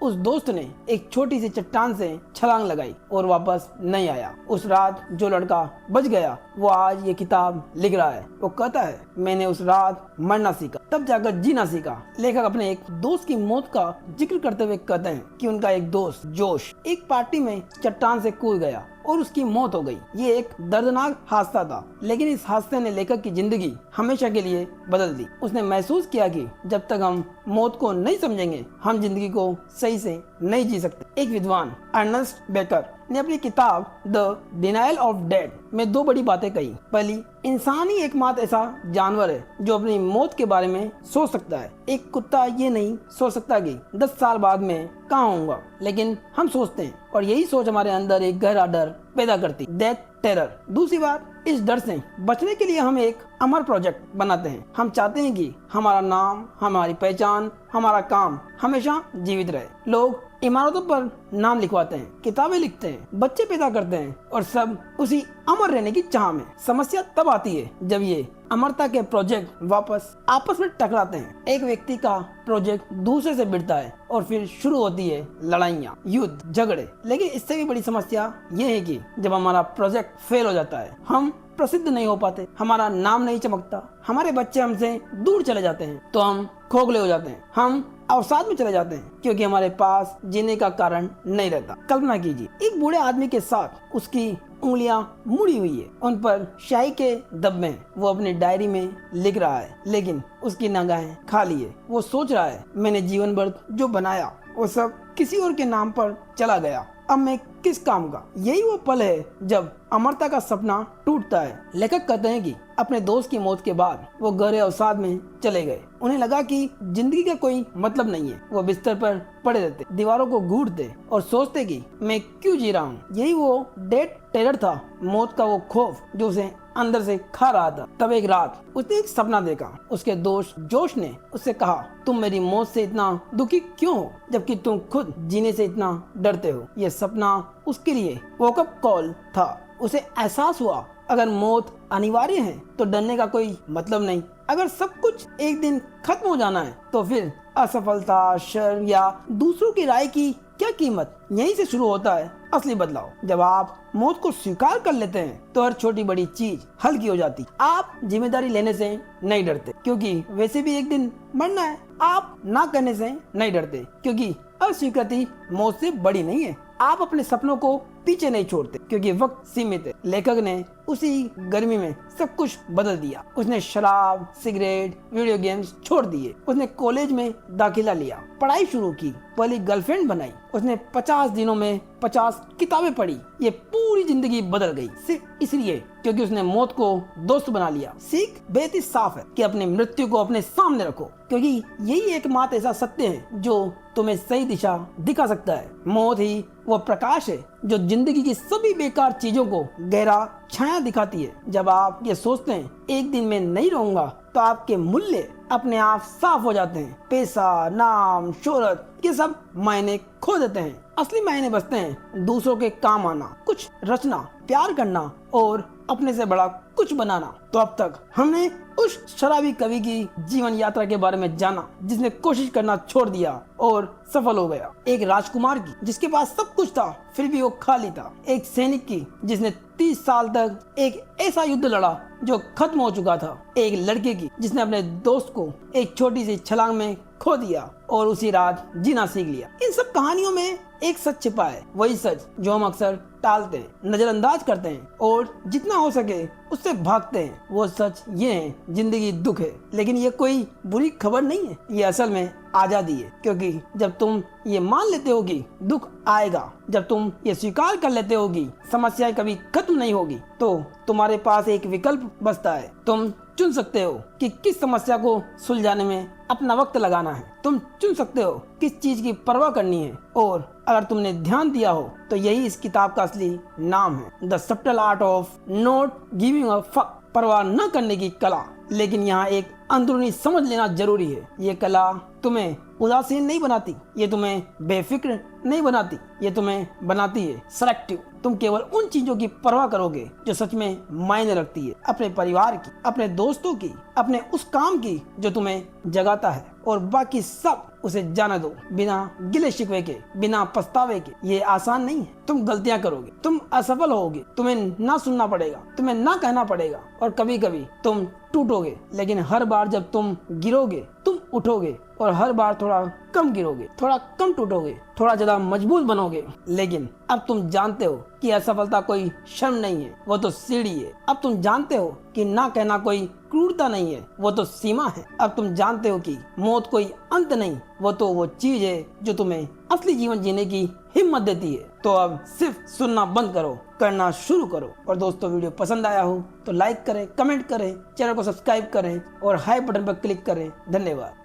उस दोस्त ने एक छोटी सी चट्टान से छलांग लगाई और वापस नहीं आया। उस रात जो लड़का बच गया वो आज ये किताब लिख रहा है। वो कहता है, मैंने उस रात मरना सीखा, तब जाकर जीना सीखा। लेखक अपने एक दोस्त की मौत का जिक्र करते हुए कहते हैं कि उनका एक दोस्त जोश एक पार्टी में चट्टान से कूद गया और उसकी मौत हो गई। ये एक दर्दनाक हादसा था, लेकिन इस हादसे ने लेखक की जिंदगी हमेशा के लिए बदल दी। उसने महसूस किया कि जब तक हम मौत को नहीं समझेंगे हम जिंदगी को सही से नहीं जी सकते। एक विद्वान अर्नेस्ट बेकर ने अपनी किताब द डिनायल ऑफ डेड में दो बड़ी बातें कही। पहली, इंसान ही एकमात्र ऐसा जानवर है जो अपनी मौत के बारे में सोच सकता है। एक कुत्ता ये नहीं सोच सकता कि 10 साल बाद मैं कहाँ होऊंगा, लेकिन हम सोचते हैं और यही सोच हमारे अंदर एक गहरा डर पैदा करती, डेथ टेरर। दूसरी बात, इस डर से बचने के लिए हम एक अमर प्रोजेक्ट बनाते हैं। हम चाहते हैं कि हमारा नाम, हमारी पहचान, हमारा काम हमेशा जीवित रहे। लोग इमारतों पर नाम लिखवाते हैं, किताबें लिखते हैं, बच्चे पैदा करते हैं और सब उसी अमर रहने की चाह में। समस्या तब आती है जब ये अमरता के प्रोजेक्ट वापस आपस में टकराते हैं। एक व्यक्ति का प्रोजेक्ट दूसरे से भिड़ता है और फिर शुरू होती है लड़ाइयाँ, युद्ध, झगड़े। लेकिन इससे भी बड़ी समस्या ये है कि जब हमारा प्रोजेक्ट फेल हो जाता है, हम प्रसिद्ध नहीं हो पाते, हमारा नाम नहीं चमकता, हमारे बच्चे हमसे दूर चले जाते हैं, तो हम खोखले हो जाते हैं, हम अवसाद में चले जाते हैं क्योंकि हमारे पास जीने का कारण नहीं रहता। कल्पना कीजिए, एक बूढ़े आदमी के साथ उसकी उंगलियां मुड़ी हुई है, उन पर शाही के धब्बे हैं। वो अपनी डायरी में लिख रहा है, लेकिन उसकी निगाहें खाली है। वो सोच रहा है, मैंने जीवन भर जो बनाया वो सब किसी और के नाम पर चला गया, अब मैं किस काम का। यही वो पल है जब अमरता का सपना टूटता है। लेखक कहते हैं कि अपने दोस्त की मौत के बाद वो गहरे अवसाद में चले गए। उन्हें लगा कि जिंदगी का कोई मतलब नहीं है। वो बिस्तर पर पड़े रहते, दीवारों को घूरते और सोचते कि मैं क्यों जी रहा हूँ। यही वो डेथ टेरर था, मौत का वो खौफ जो उसे अंदर से खा रहा था। तब एक रात उसने एक सपना देखा। उसके दोस्त जोश ने उससे कहा, तुम मेरी मौत से इतना दुखी क्यों हो जबकि तुम खुद जीने से इतना डरते हो। यह सपना उसके लिए वोकअप कॉल था। उसे एहसास हुआ, अगर मौत अनिवार्य है तो डरने का कोई मतलब नहीं। अगर सब कुछ एक दिन खत्म हो जाना है तो फिर असफलता, शर्म या दूसरों की राय की क्या कीमत। यहीं से शुरू होता है असली बदलाव। जब आप मौत को स्वीकार कर लेते हैं तो हर छोटी बड़ी चीज हल्की हो जाती। आप जिम्मेदारी लेने से नहीं डरते क्योंकि वैसे भी एक दिन मरना है। आप ना करने से नहीं डरते क्योंकि अस्वीकृति मौत से बड़ी नहीं है। आप अपने सपनों को पीछे नहीं छोड़ते क्योंकि वक्त सीमित है। लेखक ने उसी गर्मी में सब कुछ बदल दिया। उसने शराब, सिगरेट, वीडियो गेम्स छोड़ दिए। उसने कॉलेज में दाखिला लिया, पढ़ाई शुरू की, पहली गर्लफ्रेंड बनाई। उसने 50 दिनों में 50 किताबें पढ़ी। ये पूरी जिंदगी बदल गई सिर्फ इसलिए क्योंकि उसने मौत को दोस्त बना लिया। सीख बेहद ही साफ है कि अपनी मृत्यु को अपने सामने रखो क्योंकि यही एकमात्र ऐसा सत्य है जो तुम्हें सही दिशा दिखा सकता है। मौत ही वो प्रकाश है जो जिंदगी की सभी बेकार चीजों को गहरा छाया दिखाती है। जब आप ये सोचते हैं एक दिन मैं नहीं रहूंगा तो आपके मूल्य अपने आप साफ हो जाते हैं। पैसा, नाम, शोहरत, ये सब मायने खो देते हैं। असली मायने बचते हैं दूसरों के काम आना, कुछ रचना, प्यार करना और अपने से बड़ा कुछ बनाना। तो अब तक हमने उस शराबी कवि की जीवन यात्रा के बारे में जाना जिसने कोशिश करना छोड़ दिया और सफल हो गया। एक राजकुमार की जिसके पास सब कुछ था फिर भी वो खाली था। एक सैनिक की जिसने 30 साल तक एक ऐसा युद्ध लड़ा जो खत्म हो चुका था। एक लड़के की जिसने अपने दोस्त को एक छोटी सी छलांग में खो दिया और उसी रात जीना सीख लिया। इन सब कहानियों में एक सच छिपा है, वही सच जो हम अक्सर टालते हैं, नजरअंदाज करते हैं और जितना हो सके उससे भागते हैं। वो सच ये है, जिंदगी दुख है, लेकिन ये कोई बुरी खबर नहीं है, ये असल में आजादी है। क्योंकि जब तुम ये मान लेते हो कि दुख आएगा, जब तुम ये स्वीकार कर लेते हो कि समस्याएं कभी खत्म नहीं होगी, तो तुम्हारे पास एक विकल्प बचता है। तुम चुन सकते हो कि किस समस्या को सुलझाने में अपना वक्त लगाना है। तुम चुन सकते हो किस चीज की परवाह करनी है। और अगर तुमने ध्यान दिया हो तो यही इस किताब का असली नाम है, the subtle art of not giving a fuck, परवाह न करने की कला। लेकिन यहाँ एक अंदरूनी समझ लेना जरूरी है। ये कला तुम्हें उदासीन नहीं बनाती, ये तुम्हें बेफिक्र नहीं बनाती, ये तुम्हें बनाती है सेलेक्टिव। तुम केवल उन चीजों की परवाह करोगे जो सच में मायने रखती है, अपने परिवार की, अपने दोस्तों की, अपने उस काम की जो तुम्हें जगाता है, और बाकी सब उसे जाने दो बिना गिले शिकवे के, बिना पछतावे के। ये आसान नहीं है, तुम गलतियां करोगे, तुम असफल होगे, तुम्हें ना सुनना पड़ेगा, तुम्हें ना कहना पड़ेगा और कभी कभी तुम टूटोगे। लेकिन हर बार जब तुम गिरोगे तुम उठोगे और हर बार थोड़ा कम गिरोगे, थोड़ा कम टूटोगे, थोड़ा ज्यादा मजबूत बनोगे। लेकिन अब तुम जानते हो कि असफलता कोई शर्म नहीं है, वो तो सीढ़ी है। अब तुम जानते हो कि ना कहना कोई क्रूरता नहीं है, वो तो सीमा है। अब तुम जानते हो कि मौत कोई अंत नहीं, वो चीज है जो तुम्हें असली जीवन जीने की हिम्मत देती है। तो अब सिर्फ सुनना बंद करो, करना शुरू करो। और दोस्तों, वीडियो पसंद आया हो तो लाइक करें, कमेंट करें, चैनल को सब्सक्राइब करें और हाई बटन पर क्लिक करें। धन्यवाद।